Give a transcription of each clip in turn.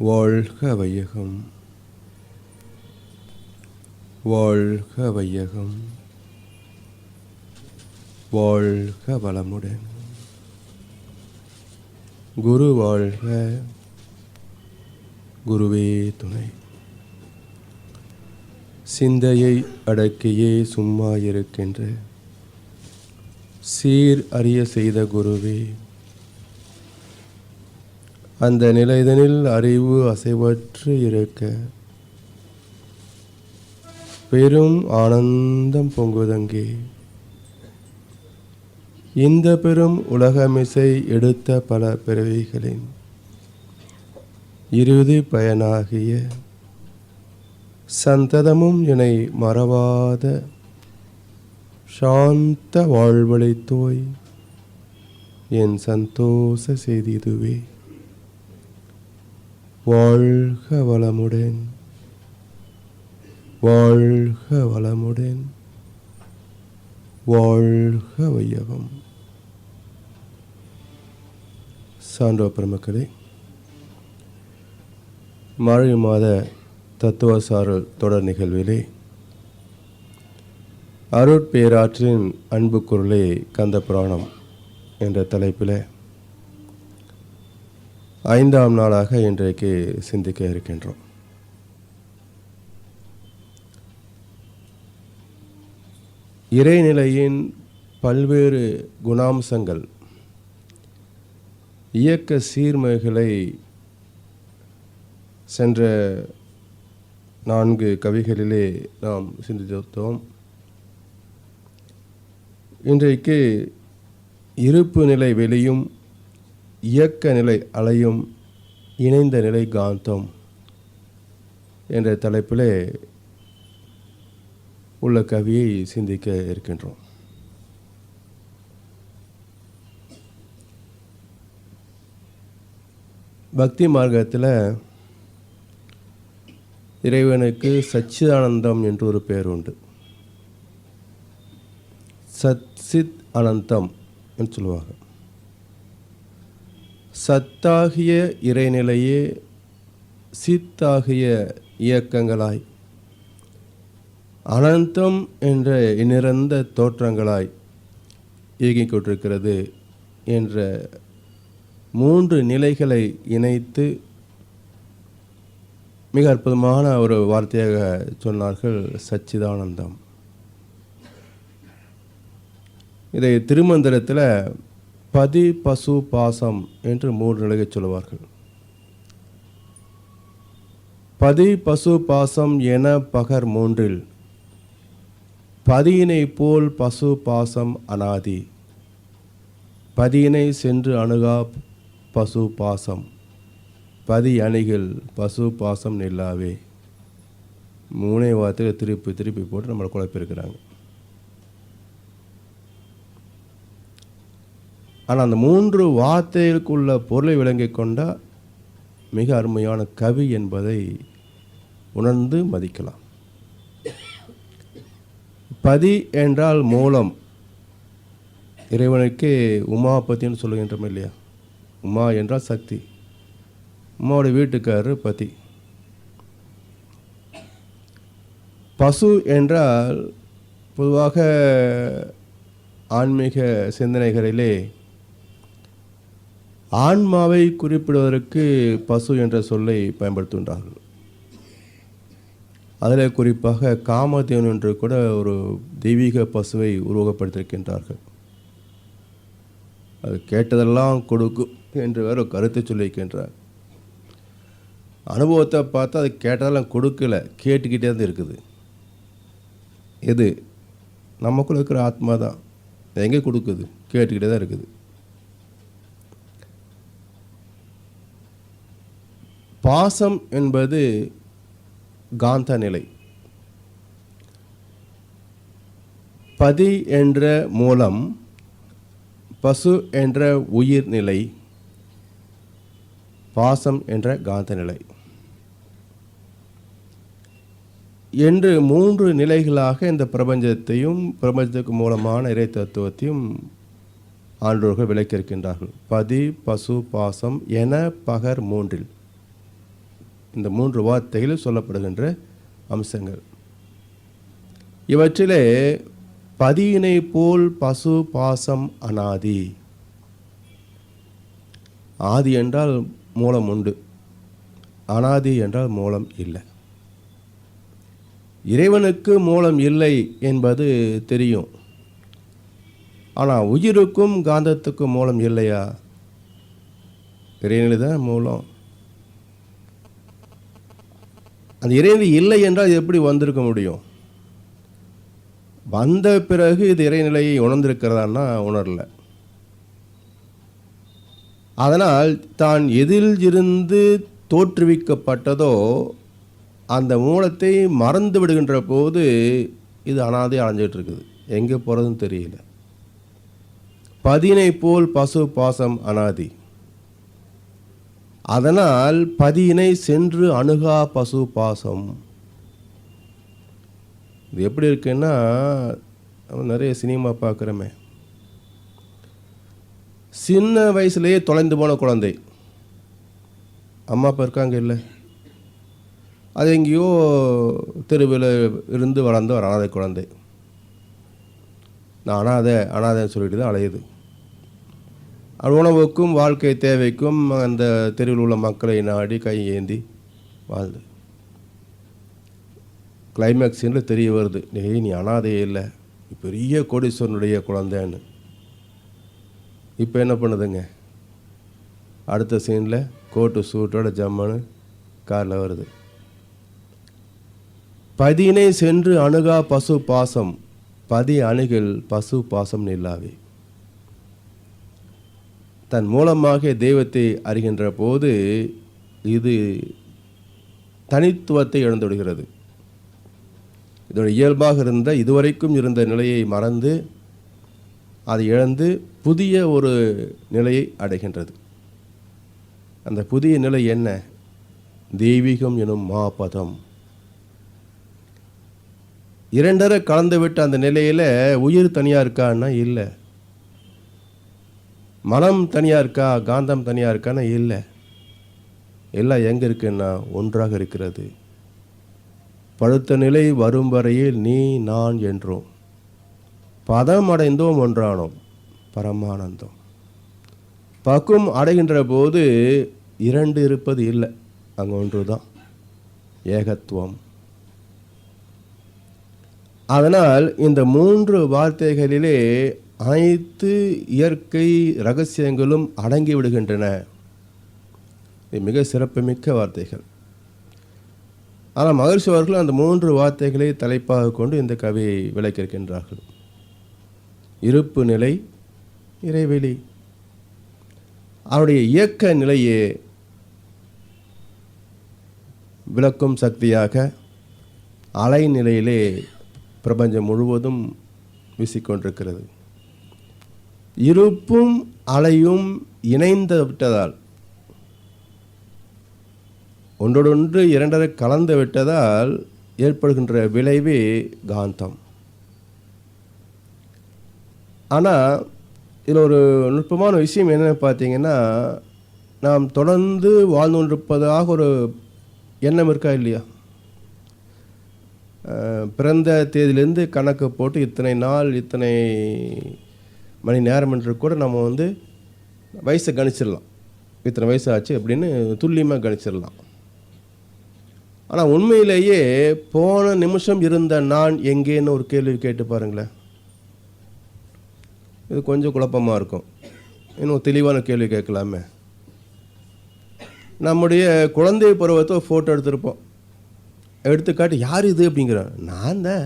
வாழ்க வையகம், வாழ்க வையகம், வாழ்க வளமுடன். குரு வாழ்க, குருவே துணை. சிந்தையை அடக்கியே சும்மா இருக்கின்ற சீர் அறிய செய்த குருவே, அந்த நிலைதனில் அறிவு அசைவற்று இருக்க பெரும் ஆனந்தம் பொங்குதங்கே. இந்த பெரும் உலகமிசை எடுத்த பல பிறவிகளின் இறுதி பயனாகிய சந்ததமும் என்னை மறவாத சாந்த வாழ்வழித்தோய் என் சந்தோஷ செய்தி இதுவே. வாழ்க வளமுடன், வாழ்க வளமுடன், வாழ்க வையகம். சான்றோர் பெருமக்களே, மார்கழி மாத தத்துவசாரல் தொடர் நிகழ்விலே அருட்பேராற்றின் அன்பு குரலே கந்த புராணம் என்ற தலைப்பில் 5ஆம் நாளாக இன்றைக்கு சிந்திக்க இருக்கின்றோம். இறைநிலையின் பல்வேறு குணாம்சங்கள், இயக்க சீர்மைகளை சென்ற 4 கவிகளிலே நாம் சிந்தித்தோம். இன்றைக்கு இருப்பு நிலை வெளியும் இயக்க நிலை அலையும் இணைந்த நிலை காந்தம் என்ற தலைப்பிலே உள்ள கவியை சிந்திக்க இருக்கின்றோம். பக்தி மார்க்கத்தில் இறைவனுக்கு சச்சிதானந்தம் என்று ஒரு பெயர் உண்டு. சச்சித் அனந்தம் என்று சொல்லுவாங்க. சத்தாகிய இறைநிலையே சித்தாகிய இயக்கங்களாய், அனந்தம் என்ற இனிறந்த தோற்றங்களாய் இயங்கிக் கொண்டிருக்கிறது என்ற 3 நிலைகளை இணைத்து மிக அற்புதமான ஒரு வார்த்தையாக சொன்னார்கள், சச்சிதானந்தம். இதை திருமந்திரத்தில் பதி பசு பாசம் என்று 3 நிலையை சொல்லுவார்கள். பதி பசு பாசம் என பகர் 3இல் பதியினை போல் பசு பாசம் அனாதி, பதியினை சென்று அணுகா பசு பாசம், பதி அணிகள் பசு பாசம் நில்லாவே. 3 வார்த்தையை திருப்பி போட்டு நம்மளை குழப்பிருக்கிறாங்க. ஆனால் அந்த 3 வார்த்தைகளுக்குள்ள பொருளை விளங்கி கொண்டால் மிக அருமையான கவி என்பதை உணர்ந்து மதிக்கலாம். பதி என்றால் மூலம். இறைவனுக்கு உமாபதின்னு சொல்லுகின்றோம் இல்லையா? உமா என்றால் சக்தி. உமாவோட வீட்டுக்காரர் பதி. பசு என்றால் பொதுவாக ஆன்மீக சிந்தனைகளிலே ஆன்மாவை குறிப்பிடுவதற்கு பசு என்ற சொல்லை பயன்படுத்துகின்றார்கள். அதில் குறிப்பாக காமதேவன் என்று கூட ஒரு தெய்வீக பசுவை உருவகப்படுத்தியிருக்கின்றார்கள். அது கேட்டதெல்லாம் கொடுக்கும் என்று வேறு ஒரு கருத்தை சொல்லியிருக்கின்றார். அனுபவத்தை பார்த்தா அது கேட்டதெல்லாம் கொடுக்கல, கேட்டுக்கிட்டே தான் இருக்குது. எது? நமக்குள்ள இருக்கிற ஆத்மா தான். எங்கே கொடுக்குது? கேட்டுக்கிட்டே தான் இருக்குது. பாசம் என்பது காந்த நிலை. பதி என்ற மூலம், பசு என்ற உயிர் நிலை, பாசம் என்ற காந்த நிலை என்று 3 நிலைகளாக இந்த பிரபஞ்சத்தையும் பிரபஞ்சத்துக்கு மூலமான இறை தத்துவத்தையும் ஆண்டோர்கள் விளக்கியிருக்கின்றார்கள். பதி பசு பாசம் என பகர் 3இல் இந்த 3 வார்த்தைகளில் சொல்லப்படுகின்ற அம்சங்கள். இவற்றிலே பதியினை போல் பசு பாசம் அனாதி. ஆதி என்றால் மூலம் உண்டு, அனாதி என்றால் மூலம் இல்லை. இறைவனுக்கு மூலம் இல்லை என்பது தெரியும். ஆனால் உயிருக்கும் காந்தத்துக்கும் மூலம் இல்லையா? இறைநிலை தான் மூலம். அந்த இறைநிலை இல்லை என்றால் எப்படி வந்திருக்க முடியும்? வந்த பிறகு இது இறைநிலையை உணர்ந்திருக்கிறதான்னா உணரல. அதனால் தான் எதில் இருந்து தோற்றுவிக்கப்பட்டதோ அந்த மூலத்தை மறந்து விடுகின்ற போது இது அனாதை அலைஞ்சிட்டு இருக்குது. எங்கே போகிறதுன்னு தெரியல. பதியினை போல் பசு பாசம் அனாதி. அதனால் பதியினை சென்று அணுகா பசு பாசம். இது எப்படி இருக்குன்னா, நிறைய சினிமா பார்க்குறோமே, சின்ன வயசுலேயே தொலைந்து போன குழந்தை, அம்மா அப்பா இருக்காங்க இல்லை, அது எங்கேயோ தெருவில் இருந்து வளர்ந்து ஒரு அனாதை குழந்தை. நான் அனாதைன்னு சொல்லிட்டு தான் அலையுது. அது உணவுக்கும் வாழ்க்கை தேவைக்கும் அந்த தெருவில் உள்ள மக்களை நாடி கை ஏந்தி வாழ்ந்து கிளைமேக்ஸ் சீனில் தெரிய வருது, நீ அனாதையே இல்லை, பெரிய கோடீஸ்வரனுடைய குழந்தைன்னு. இப்போ என்ன பண்ணுதுங்க? அடுத்த சீனில் கோட்டு சூட்டோட ஜம்மனு காரில் வருது. பதியினை சென்று அணுகா பசு பாசம், பதி அணுகில் பசு பாசம் நில்லாவே. தன் மூலமாக தெய்வத்தை அறிகின்ற போது இது தனித்துவத்தை இழந்துவிடுகிறது. இதோட இயல்பாக இருந்த இதுவரைக்கும் இருந்த நிலையை மறந்து அதை இழந்து புதிய ஒரு நிலையை அடைகின்றது. அந்த புதிய நிலை என்ன? தெய்வீகம் எனும் மாபதம். இரண்டரை கலந்துவிட்ட அந்த நிலையில் உயிர் தனியாக இருக்கான்னா இல்லை, மனம் தனியாக இருக்கா, காந்தம் தனியாக இருக்கான்னா இல்லை. எல்லாம் எங்கே இருக்குன்னா ஒன்றாக இருக்கிறது. பழுத்த நிலை வரும் வரையில் நீ நான் என்றோம், பதம் அடைந்தோம் ஒன்றானோம், பரமானந்தம். பக்குவம் அடைகின்ற போது இரண்டு இருப்பது இல்லை, அங்கே ஒன்று தான், ஏகத்துவம். அதனால் இந்த 3 வார்த்தைகளிலே அனைத்து இயற்கை ரகசியங்களும் அடங்கி விடுகின்றன. மிக சிறப்புமிக்க வார்த்தைகள். ஆனால் மகரிஷி அவர்கள் அந்த 3 வார்த்தைகளை தலைப்பாக கொண்டு இந்த கவியை விளக்கியிருக்கின்றார்கள். இருப்பு நிலை, இறைவெளி, அவருடைய இயக்க நிலையே விளக்கும் சக்தியாக அலை நிலையிலே பிரபஞ்சம் முழுவதும் வீசிக்கொண்டிருக்கிறது. இருப்பும் அலையும் இணைந்து விட்டதால், ஒன்றோடொன்று இரண்டரை கலந்து விட்டதால் ஏற்படுகின்ற விளைவே காந்தம். ஆனால் இதில் ஒரு நுட்பமான விஷயம் என்னென்னு பார்த்தீங்கன்னா, நாம் தொடர்ந்து வாழ்ந்து கொண்டிருப்பதாக ஒரு எண்ணம் இருக்கா இல்லையா? பிறந்த தேதியிலேருந்து கணக்கு போட்டு இத்தனை நாள் இத்தனை மணி நேரம் என்று கூட நம்ம வயசை கணிச்சிடலாம். இத்தனை வயசு ஆச்சு அப்படின்னு துல்லியமாக கணிச்சிடலாம். ஆனால் உண்மையிலேயே போன நிமிஷம் இருந்த நான் எங்கேன்னு ஒரு கேள்வி கேட்டு பாருங்களேன். இது கொஞ்சம் குழப்பமாக இருக்கும். இன்னும் தெளிவான கேள்வி கேட்கலாமே. நம்முடைய குழந்தை பருவத்தை ஃபோட்டோ எடுத்திருப்போம். எடுத்துக்காட்டு யார் இது அப்படிங்கிறான். நான் தான்.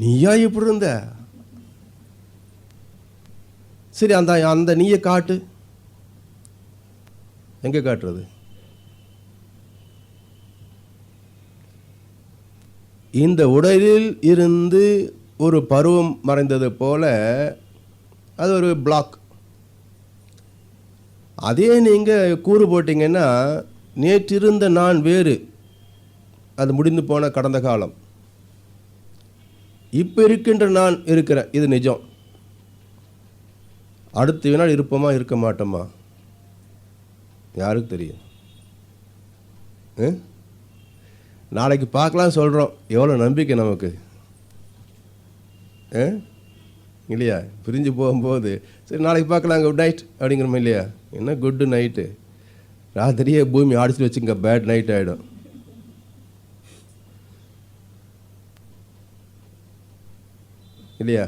நீயா இப்படி இருந்த? சரி, அந்த அந்த நீயை காட்டு. எங்கே காட்டுறது? இந்த உடலில் இருந்து ஒரு பருவம் மறைந்தது போல அது ஒரு பிளாக். அதே நீங்கள் கூறு போட்டிங்கன்னா நேற்றிருந்த நான் வேறு, அது முடிந்து போன கடந்த காலம். இப்போ இருக்கின்ற நான் இருக்கிறேன், இது நிஜம். அடுத்த வினால் இருப்போமா இருக்க மாட்டோமா யாருக்கு தெரியும்? நாளைக்கு பார்க்கலாம் சொல்கிறோம், எவ்வளோ நம்பிக்கை நமக்கு இல்லையா? பிரிஞ்சு போகும்போது சரி நாளைக்கு பார்க்கலாம் குட் நைட் அப்படிங்கிறோம் இல்லையா? என்ன குட்டு நைட்டு, ராத்திரியே பூமி ஆடிச்சு வச்சுங்க, பேட் நைட் ஆகிடும். இல்லையா?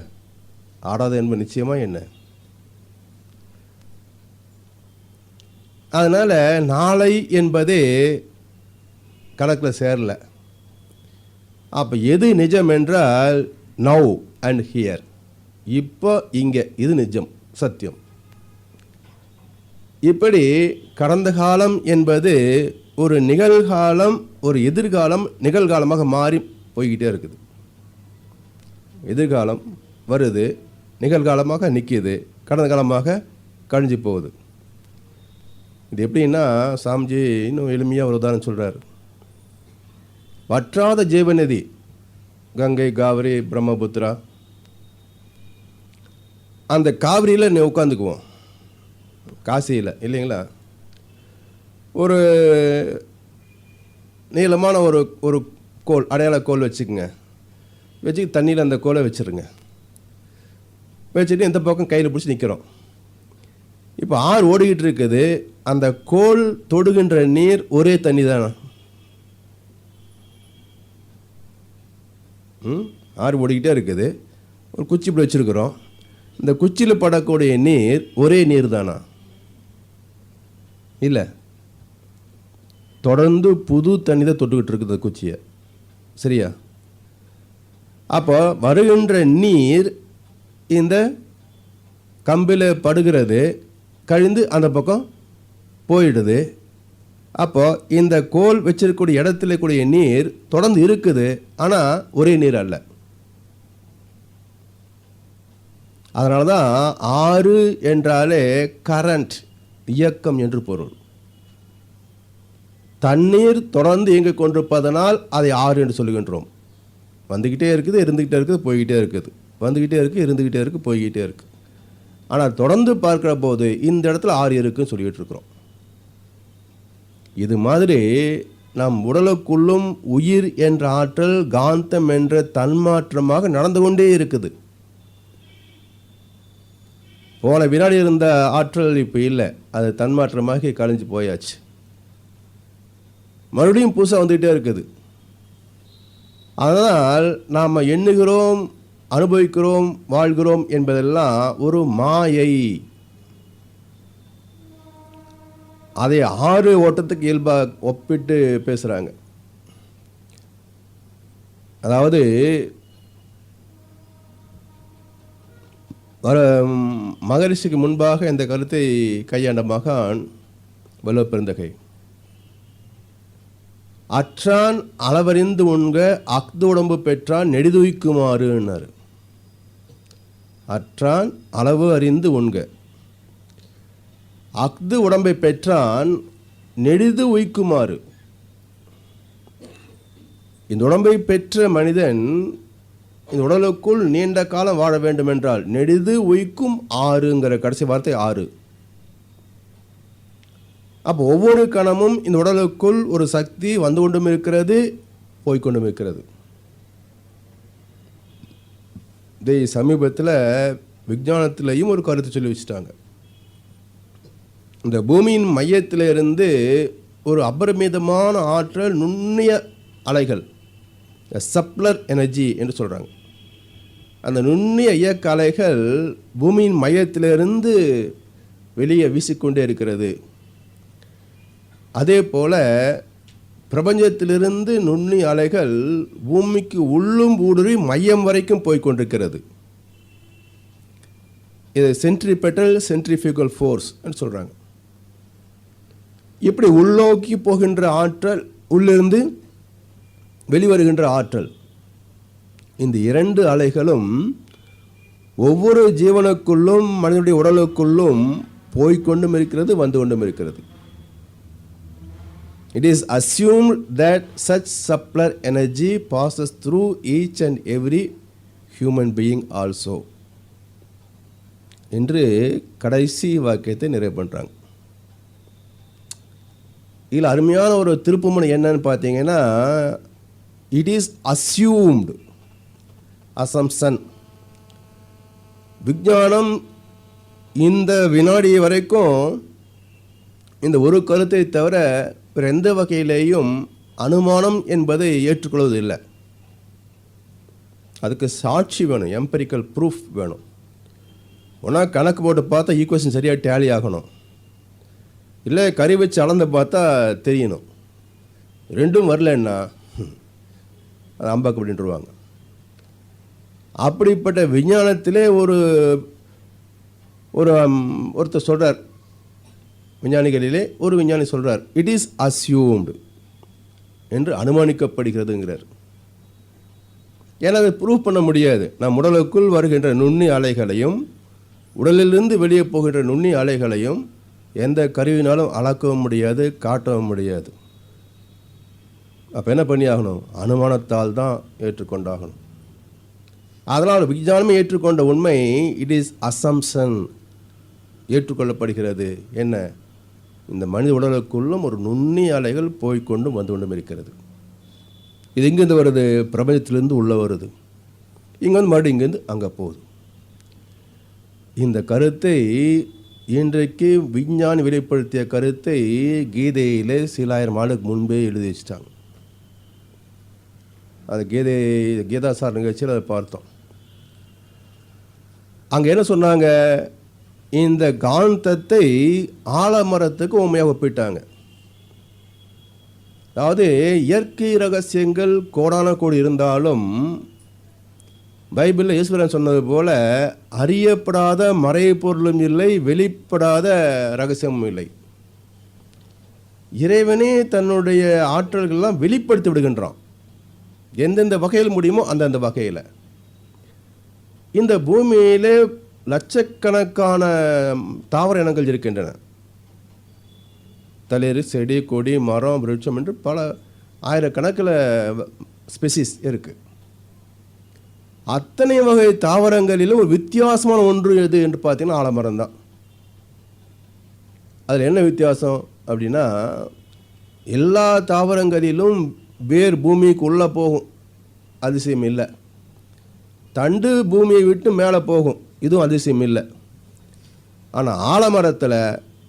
ஆடாத என்பது நிச்சயமாக என்ன? அதனால் நாளை என்பதே கணக்கில் சேரல. அப்போ எது நிஜம் என்றால் நவ் அண்ட் ஹியர், இப்போ இங்கே, இது நிஜம், சத்தியம். இப்படி கடந்த காலம் என்பது ஒரு நிகழ்காலம், ஒரு எதிர்காலம் நிகழ்காலமாக மாறி போய்கிட்டே இருக்குது. எதிர்காலம் வருது, நிகழ்காலமாக நிற்கிது, கடந்த காலமாக கழிஞ்சு போகுது. இது எப்படின்னா சாமிஜி இன்னும் எளிமையாக ஒரு உதாரணம் சொல்கிறார். வற்றாத ஜீவநதி கங்கை, காவிரி, பிரம்மபுத்திரா. அந்த காவிரியில் நீ உட்காந்துக்குவோம், காசியில் இல்லைங்களா? ஒரு நீளமான ஒரு கோல், அடையாள கோல் வச்சுக்கோங்க. வச்சு தண்ணியில் அந்த கோலை வச்சுருங்க. வச்சுட்டு இந்த பக்கம் கையில் பிடிச்சி நிற்கிறோம். இப்போ ஆறு ஓடிக்கிட்டு இருக்குது, அந்த கோல் தொடுகின்ற நீர் ஒரே தண்ணி தானே? ஆறு ஓடிக்கிட்டே இருக்குது, ஒரு குச்சி இப்படி வச்சுருக்குறோம், இந்த குச்சியில் படக்கூடிய நீர் ஒரே நீர் தானா? இல்லை, தொடர்ந்து புது தண்ணி தான் தொட்டுக்கிட்டு இருக்குது குச்சியை, சரியா? அப்போ வருகின்ற நீர் இந்த கம்பில் படுகிறது, கழிந்து அந்த பக்கம் போயிடுது. அப்போ இந்த கோல் வச்சிருக்கக்கூடிய இடத்துல கூடிய நீர் தொடர்ந்து இருக்குது, ஆனால் ஒரே நீர் அல்ல. அதனால தான் ஆறு என்றாலே கரண்ட், இயக்கம் என்று பொருள். தண்ணீர் தொடர்ந்து இயங்கிக் கொண்டிருப்பதனால் அதை ஆறு என்று சொல்லுகின்றோம். வந்துக்கிட்டே இருக்குது, இருந்துக்கிட்டே இருக்குது, போய்கிட்டே இருக்குது, வந்துக்கிட்டே இருக்குது, இருந்துக்கிட்டே இருக்குது, போய்கிட்டே இருக்குது. ஆனால் தொடர்ந்து பார்க்குற போது இந்த இடத்துல ஆறு இருக்குன்னு சொல்லிகிட்டு இருக்கிறோம். இது மாதிரி நம் உடலுக்குள்ளும் உயிர் என்ற ஆற்றல் காந்தம் என்ற தன்மாற்றமாக நடந்து கொண்டே இருக்குது. போன வினாடி இருந்த ஆற்றல் இப்போ இல்லை, அது தன்மாற்றமாக கழிஞ்சு போயாச்சு. மறுபடியும் புதுசாக வந்துக்கிட்டே இருக்குது. அதனால் நாம் எண்ணுகிறோம், அனுபவிக்கிறோம், வாழ்கிறோம் என்பதெல்லாம் ஒரு மாயை. அதை ஆறு ஓட்டத்துக்கு இயல்பாக ஒப்பிட்டு பேசுகிறாங்க. அதாவது மகரிஷிக்கு முன்பாக இந்த கருத்தை கையாண்ட மகான் வள்ளுவ பெருந்தகை. அற்றான் அளவறிந்து உண்க அஃது உடம்பு பெற்றான் நெடிதுய்க்குமாறுன்னாரு. அற்றான் அளவு அறிந்து உண்க, அஃது உடம்பை பெற்றான் நெடிது உய்க்குமாறு. இந்த உடம்பை பெற்ற மனிதன் இந்த உடலுக்குள் நீண்ட காலம் வாழ வேண்டும் என்றால் நெடிது உய்க்கும் ஆறுங்கிற கடைசி வார்த்தை ஆறு. அப்போ ஒவ்வொரு கணமும் இந்த உடலுக்குள் ஒரு சக்தி வந்து கொண்டும் இருக்கிறது, போய்கொண்டும் இருக்கிறது. இதை சமீபத்தில் விஞ்ஞானத்திலையும் ஒரு கருத்து சொல்லி வச்சுட்டாங்க. இந்த பூமியின் மையத்தில் இருந்து ஒரு அபரிமிதமான ஆற்றல், நுண்ணிய அலைகள், சப்ளர் எனர்ஜி என்று சொல்கிறாங்க. அந்த நுண்ணிய இயக்க அலைகள் பூமியின் மையத்திலிருந்து வெளியே வீசிக்கொண்டே இருக்கிறது. அதே போல் பிரபஞ்சத்திலிருந்து நுண்ணிய அலைகள் பூமிக்கு உள்ளும் ஊடுருவி மையம் வரைக்கும் போய்கொண்டிருக்கிறது. இதை சென்ட்ரிபெட்டல் சென்ட்ரிஃபியூகல் ஃபோர்ஸ் என்று சொல்கிறாங்க. இப்படி உள்நோக்கி போகின்ற ஆற்றல், உள்ளிருந்து வெளிவருகின்ற ஆற்றல், இந்த இரண்டு அலைகளும் ஒவ்வொரு ஜீவனுக்குள்ளும் மனிதனுடைய உடலுக்குள்ளும் போய்கொண்டும் இருக்கிறது, வந்து கொண்டும் இருக்கிறது. It is assumed that such subtler energy passes through each and every human being also என்று கடைசி வாக்கியத்தை நிறைவு பண்ணுறாங்க. இதில் அருமையான ஒரு திருப்புமுனை என்னன்னு பார்த்தீங்கன்னா, இட் இஸ் அஸ்யூம்டு, அசம்சன். விஞ்ஞானம் இந்த வினாடி வரைக்கும் இந்த ஒரு கருத்தை தவிர வேறு எந்த வகையிலேயும் அனுமானம் என்பதை ஏற்றுக்கொள்வதில்லை. அதுக்கு சாட்சி வேணும், எம்பரிக்கல் ப்ரூஃப் வேணும். ஒன்றா கணக்கு போட்டு பார்த்தா ஈக்குவேஷன் சரியாக டேலி ஆகணும், இல்லை கறி வச்சு அளந்து பார்த்தா தெரியணும். ரெண்டும் வரலன்னா அது அம்பாக்கு அப்படின்ட்டுருவாங்க. அப்படிப்பட்ட விஞ்ஞானத்திலே ஒருத்தர் சொல்கிறார், விஞ்ஞானிகளிலே ஒரு விஞ்ஞானி சொல்கிறார், இட் இஸ் அஸ்யூம்டு என்று அனுமானிக்கப்படுகிறதுங்கிறார். ஏன்னா அதை ப்ரூவ் பண்ண முடியாது. நம் உடலுக்குள் வருகின்ற நுண்ணி அலைகளையும் உடலிலிருந்து வெளியே போகின்ற நுண்ணி அலைகளையும் எந்த கருவினாலும் அளக்கவும் முடியாது, காட்டவும் முடியாது. அப்போ என்ன பண்ணி ஆகணும்? அனுமானத்தால் தான் ஏற்றுக்கொண்டாகணும். அதனால் விஞ்ஞானமே ஏற்றுக்கொண்ட உண்மை இட் இஸ் அசம்சன், ஏற்றுக்கொள்ளப்படுகிறது. என்ன? இந்த மனித உடலுக்குள்ளும் ஒரு நுண்ணி அலைகள் போய்கொண்டும் வந்து கொண்டும் இருக்கிறது. இது இங்கேருந்து வருது, பிரபஞ்சத்திலிருந்து உள்ளே வருது, இங்கே வந்து மறுபடியும் இங்கேருந்து அங்கே போகுது. இந்த கருத்தை இன்றைக்கு விஞ்ஞானி வெளிப்படுத்திய கருத்தை கீதையில் சில ஆயிரம் ஆண்டுக்கு முன்பே எழுதி வச்சிட்டாங்க. அது கீதாசார் நிகழ்ச்சியில் அதை பார்த்தோம். அங்கே என்ன சொன்னாங்க? இந்த காந்தத்தை ஆலமரத்துக்கு உண்மையாக ஒப்பிட்டாங்க. அதாவது இயற்கை ரகசியங்கள் கோடான கோடி இருந்தாலும் பைபிளில் ஈஸ்வரன் சொன்னது போல அறியப்படாத மறைபொருளும் இல்லை, வெளிப்படாத ரகசியமும் இல்லை. இறைவனே தன்னுடைய ஆற்றல்கள்லாம் வெளிப்படுத்தி விடுகின்றான், எந்தெந்த வகையில் முடியுமோ அந்தந்த வகையில். இந்த பூமியிலே லட்சக்கணக்கான தாவர இனங்கள் இருக்கின்றன. தளிர், செடி, கொடி, மரம், விருட்சம் என்று பல ஆயிரக்கணக்கில் ஸ்பெசிஸ் இருக்குது. அத்தனை வகை தாவரங்களிலும் ஒரு வித்தியாசமான ஒன்று எது என்று பார்த்தீங்கன்னா ஆலமரம் தான். அதில் என்ன வித்தியாசம் அப்படின்னா, எல்லா தாவரங்களிலும் வேர் பூமிக்கு உள்ளே போகும், அதிசயம் இல்லை. தண்டு பூமியை விட்டு மேலே போகும், இதுவும் அதிசயம் இல்லை. ஆனால் ஆலமரத்தில்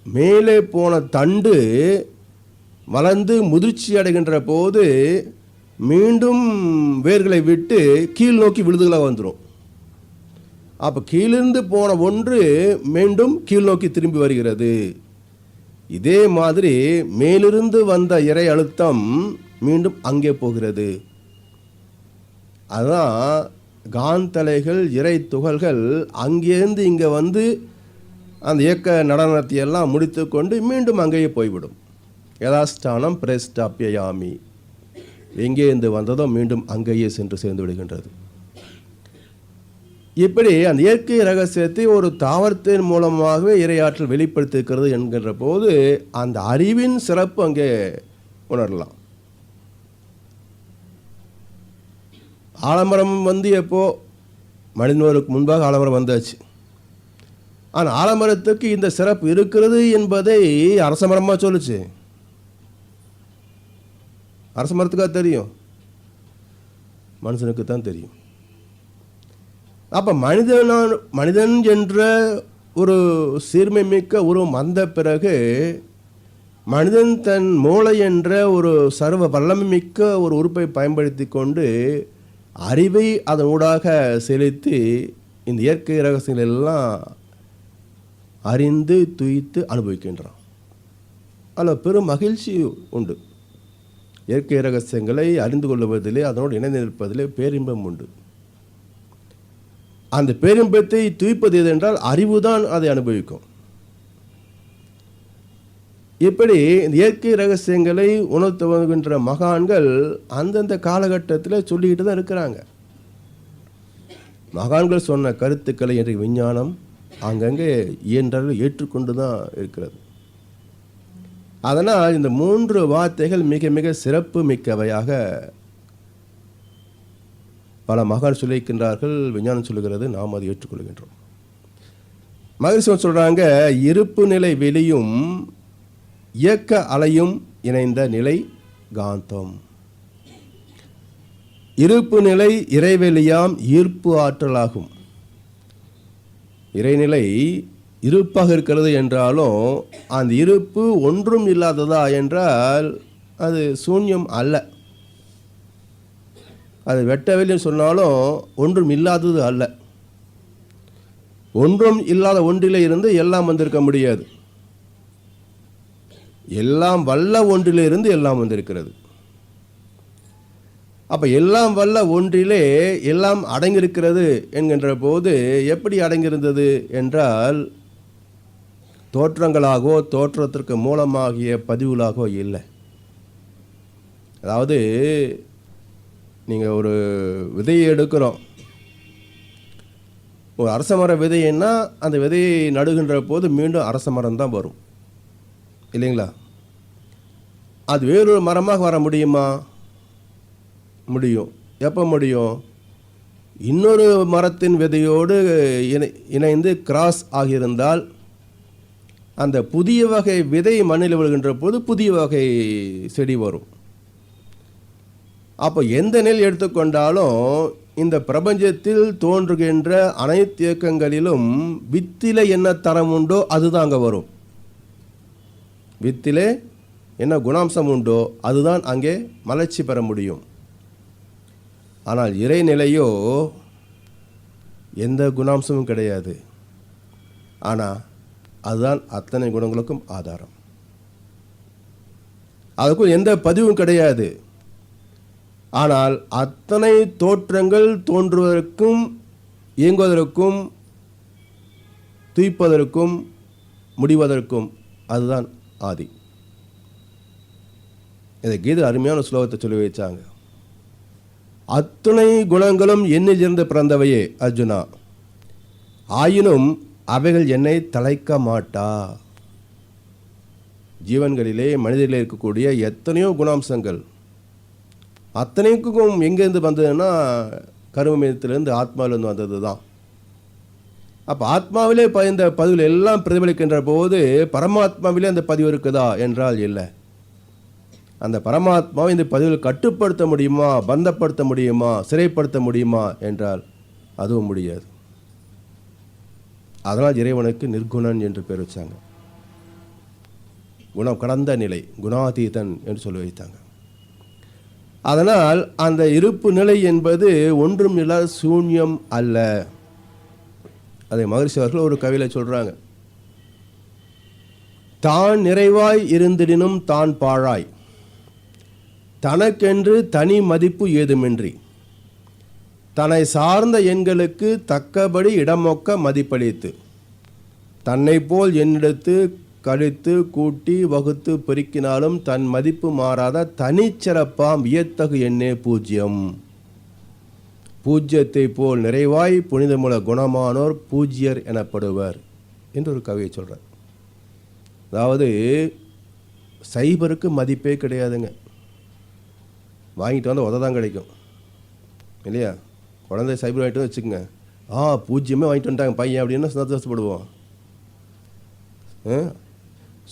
மேலே போன தண்டு வளர்ந்து முதிர்ச்சி அடைகின்ற போது மீண்டும் வேர்களை விட்டு கீழ் நோக்கி விழுதுகளாக வந்துடும். அப்போ கீழிருந்து போன ஒன்று மீண்டும் கீழ் நோக்கி திரும்பி வருகிறது. இதே மாதிரி மேலிருந்து வந்த இறை அழுத்தம் மீண்டும் அங்கே போகிறது. அதுதான் காந்தலைகள், இறை துகள்கள் அங்கேருந்து இங்கே வந்து அந்த இயக்க நடனத்தையெல்லாம் முடித்து கொண்டு மீண்டும் அங்கேயே போய்விடும். யதாஸ்தானம் பிரஸ்டாப்பியாமி, எங்கேருந்து வந்ததோ மீண்டும் அங்கேயே சென்று சேர்ந்து விடுகின்றது. இப்படி அந்த இயற்கை ரகசியத்தை ஒரு தாவரத்தின் மூலமாகவே இறையாற்றல் வெளிப்படுத்தியிருக்கிறது என்கின்ற போது அந்த அறிவின் சிறப்பு அங்கே உணரலாம். ஆலமரம் வந்து எப்போ மனிதனுக்கு முன்பாக ஆலமரம் வந்தாச்சு. ஆனால் ஆலமரத்துக்கு இந்த சிறப்பு இருக்கிறது என்பதை அரச மரமாக சொல்லுச்சு. அரச மரத்துக்காக தெரியும், மனுஷனுக்கு தான் தெரியும். அப்போ மனிதன் என்ற ஒரு சீர்மை மிக்க உருவம் வந்த பிறகு மனிதன் தன் மூளை என்ற ஒரு சர்வ வல்லமை மிக்க ஒரு உறுப்பை பயன்படுத்தி கொண்டு அறிவை அதன் ஊடாக செலுத்தி இந்த இயற்கை ரகசியங்கள் எல்லாம் அறிந்து துய்த்து அனுபவிக்கின்றான். அதில் பெரும் மகிழ்ச்சி உண்டு. இயற்கை ரகசியங்களை அறிந்து கொள்வதிலே, அதனோடு இணைந்து நிற்பதிலே பேரின்பம் உண்டு. அந்த பேரின்பத்தை துய்ப்பது எது என்றால் அறிவு தான் அதை அனுபவிக்கும். இப்படி இந்த இயற்கை ரகசியங்களை உணர்த்து வருகின்ற மகான்கள் அந்தந்த காலகட்டத்தில் சொல்லிக்கிட்டு தான் இருக்கிறாங்க. மகான்கள் சொன்ன கருத்துக்களை இன்றைக்கு விஞ்ஞானம் அங்கங்கே இயன்றளவு ஏற்றுக்கொண்டு தான் இருக்கிறது. அதனால் இந்த 3 வார்த்தைகள் மிக மிக சிறப்பு மிக்கவையாக பல மகான் சொல்லியிருக்கின்றார்கள். விஞ்ஞானம் சொல்லுகிறது, நாம் அதை ஏற்றுக்கொள்கின்றோம். மகிழ்ச்சி சொல்கிறாங்க, இருப்பு நிலை வெளியும் இயக்க அலையும் இணைந்த நிலை காந்தம். இருப்பு நிலை இறைவெளியாம் ஈர்ப்பு ஆற்றலாகும். இறைநிலை இருப்பாக இருக்கிறது என்றாலும் அந்த இருப்பு ஒன்றும் இல்லாததா என்றால் அது சூன்யம் அல்ல. அது வெட்டவெளின்னு சொன்னாலும் ஒன்றும் இல்லாதது அல்ல. ஒன்றும் இல்லாத ஒன்றிலே இருந்து எல்லாம் வந்திருக்க முடியாது. எல்லாம் வல்ல ஒன்றிலிருந்து எல்லாம் வந்திருக்கிறது. அப்போ எல்லாம் வல்ல ஒன்றிலே எல்லாம் அடங்கியிருக்கிறது என்கின்ற போது எப்படி அடங்கியிருந்தது என்றால் தோற்றங்களாகவோ தோற்றத்திற்கு மூலமாகிய பதிவுகளாகவோ இல்லை. அதாவது நீங்கள் ஒரு விதையை எடுக்கிறோம். ஒரு அரச மர விதைன்னா அந்த விதையை நடுகின்ற போது மீண்டும் அரச மரம் தான் வரும் இல்லைங்களா? அது வேறொரு மரமாக வர முடியுமா? முடியும். எப்போ முடியும்? இன்னொரு மரத்தின் விதையோடு இணைந்து கிராஸ் ஆகியிருந்தால் அந்த புதிய வகை விதை மண்ணில் விழுகின்ற போது புதிய வகை செடி வரும். அப்போ எந்த நெல் எடுத்துக்கொண்டாலும் இந்த பிரபஞ்சத்தில் தோன்றுகின்ற அனைத்து இயக்கங்களிலும் வித்திலே என்ன தரம் உண்டோ அதுதான் அங்கே வரும். வித்திலே என்ன குணாம்சம் உண்டோ அதுதான் அங்கே மலர்ச்சி பெற முடியும். ஆனால் இறைநிலையோ எந்த குணாம்சமும் கிடையாது. ஆனால் அதுதான் அத்தனை குணங்களுக்கும் ஆதாரம். அதுக்கும் எந்த பதிவும் கிடையாது. ஆனால் அத்தனை தோற்றங்கள் தோன்றுவதற்கும் இயங்குவதற்கும் துய்ப்பதற்கும் முடிவதற்கும் அதுதான் ஆதி. இதை கீதை அருமையான ஸ்லோகத்தை சொல்லி வச்சாங்க. அத்துணை குணங்களும் என்னிலிருந்து பிறந்தவையே அர்ஜுனா, ஆயினும் அவைகள் என்னை தலைக்க மாட்டா. ஜீவன்களிலே மனிதர்களில் இருக்கக்கூடிய எத்தனையோ குணாம்சங்கள் அத்தனைக்கும் எங்கேருந்து வந்ததுன்னா கருமமயத்திலேருந்து ஆத்மாவிலேருந்து வந்தது தான். அப்போ ஆத்மாவிலே இந்த பதிவுகள் எல்லாம் பிரதிபலிக்கின்ற போது பரமாத்மாவிலே அந்த பதிவு இருக்குதா என்றால் இல்லை. அந்த பரமாத்மாவை இந்த பதிவில் கட்டுப்படுத்த முடியுமா, பந்தப்படுத்த முடியுமா, சிறைப்படுத்த முடியுமா என்றால் அதுவும் முடியாது. அதனால் இறைவனுக்கு நிர்குணன் என்று பேர் வச்சாங்க. குணம் கடந்த நிலை, குணாதீதன் என்று சொல்லி வைத்தாங்க. அதனால் அந்த இருப்பு நிலை என்பது ஒன்றும் இல்லாத சூன்யம் அல்ல. அதை மகரிஷி அவர்கள் ஒரு கவியில சொல்றாங்க. தான் நிறைவாய் இருந்திடினும் தான் பாழாய், தனக்கென்று தனி மதிப்பு ஏதுமின்றி, தன்னை சார்ந்த எண்களுக்கு தக்கபடி இடமொக்க மதிப்பளித்து, தன்னை போல் என்னிடத்து கழித்து கூட்டி வகுத்து பெருக்கினாலும் தன் மதிப்பு மாறாத தனிச்சிறப்பாம் வியத்தகு எண்ணே பூஜ்யம். பூஜ்யத்தை போல் நிறைவாய் புனிதமுள்ள குணமானோர் பூஜ்யர் எனப்படுவர் என்று ஒரு கவியை சொல்கிறார். அதாவது சைபருக்கு மதிப்பே கிடையாதுங்க. வாங்கிட்டு வந்து உததான் கிடைக்கும் இல்லையா? குழந்தை சைபர் வாங்கிட்டு வச்சுக்கோங்க, பூஜ்யமே வாங்கிட்டு வந்துட்டாங்க பையன் அப்படின்னு சந்தோஷப்படுவோம்.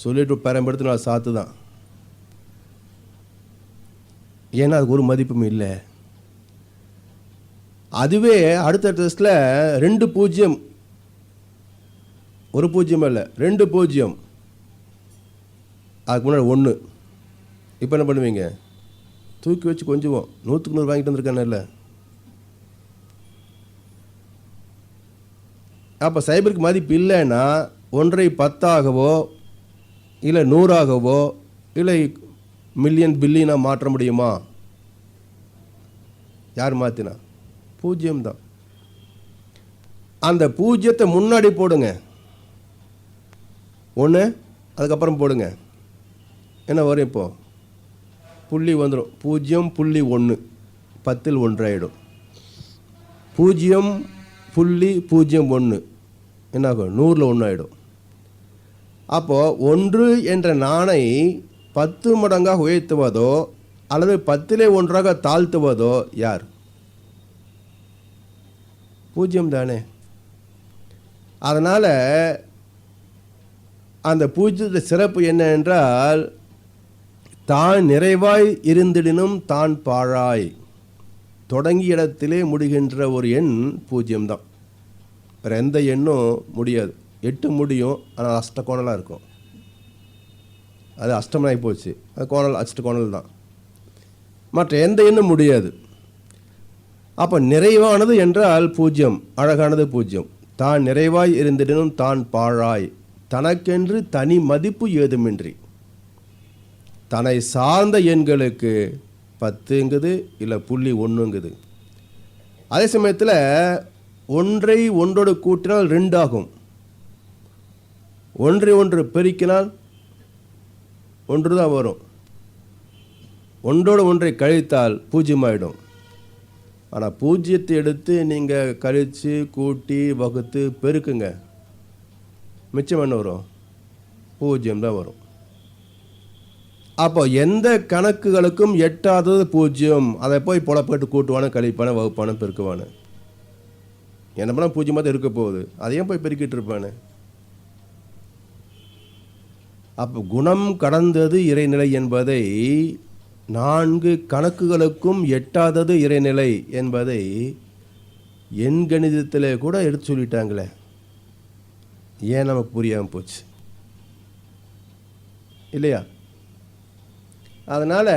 சொல்லிட்டு பரம்படுத்து நான் சாத்து தான். ஏன்னா அதுக்கு ஒரு மதிப்பும் இல்லை. அதுவே அடுத்த டெஸ்ட்டில் 2 பூஜ்ஜியம், ஒரு பூஜ்ஜியம் இல்லை 2 பூஜ்ஜியம், அதுக்கு முன்னாடி 1. இப்போ என்ன பண்ணுவீங்க? தூக்கி வச்சு கொஞ்சுவோம். 100க்கு 100 வாங்கிட்டு வந்திருக்கானே இல்லை. அப்போ சைபருக்கு மதிப்பு இல்லைன்னா 1ஐ 10ஆகவோ இல்லை 100ஆகவோ இல்லை மில்லியன் பில்லியனாக மாற்ற முடியுமா? யார் மாற்றினா? பூஜ்ஜியம்தான். அந்த பூஜ்ஜியத்தை முன்னாடி போடுங்க, 1 அதுக்கப்புறம் போடுங்க, என்ன வரும்? இப்போ புள்ளி வந்துடும். 0.1 10ல் 1 ஆகிடும். 0.01 என்னாகும்? 100ல் 1 ஆகிடும். அப்போது 1 என்ற நாணை 10 மடங்காக உயர்த்துவதோ அல்லது 10லே 1ஆக தாழ்த்துவதோ யார்? பூஜ்ஜியம் தானே. அதனால் அந்த பூஜ்ஜியத்தை சிறப்பு என்ன என்றால் தான் நிறைவாய் இருந்திடினும் தான் பாழாய். தொடங்கிய இடத்திலே முடிகின்ற ஒரு எண் 0 தான். வேறு எந்த எண்ணும் முடியாது. 8 முடியும், ஆனால் அஷ்டகோணலாக இருக்கும். அது அஷ்டமாகி போச்சு, அது கோணல் அஷ்டகோணல் தான். மற்ற எந்த எண்ணும் முடியாது. அப்போ நிறைவானது என்றால் 0, அழகானது 0. தான் நிறைவாய் இருந்திடனும் தான் பாழாய், தனக்கென்று தனி மதிப்பு ஏதுமின்றி. தன்னை சார்ந்த எண்களுக்கு 10ங்குது, இல்லை 0.1ங்குது. அதே சமயத்தில் ஒன்றை ஒன்றோடு கூட்டினால் 2 ஆகும். ஒன்றை ஒன்று பெருக்கினால் 1 தான் வரும். ஒன்றோடு ஒன்றை கழித்தால் 0 ஆகிடும். ஆனால் 0 எடுத்து நீங்கள் கழித்து கூட்டி வகுத்து பெருக்குங்க, மிச்சம் என்ன வரும்? 0 தான் வரும். அப்போ எந்த கணக்குகளுக்கும் எட்டாதது 0. அதை போய் புலப்பட்டு கூட்டுவானு, கழிப்பானு, வகுப்பானு, பெருக்குவானு. என்ன பண்ணால் 0 தான் இருக்க போகுது, அதையும் போய் பெருக்கிட்டு இருப்பானு. அப்போ குணம் கடந்தது இறைநிலை என்பதை, 4 கணக்குகளுக்கும் எட்டாதது இறைநிலை என்பதை எண் கணிதத்தில் கூட எடுத்து சொல்லிட்டாங்களே, ஏன் நமக்கு புரியாமல் போச்சு இல்லையா? அதனால்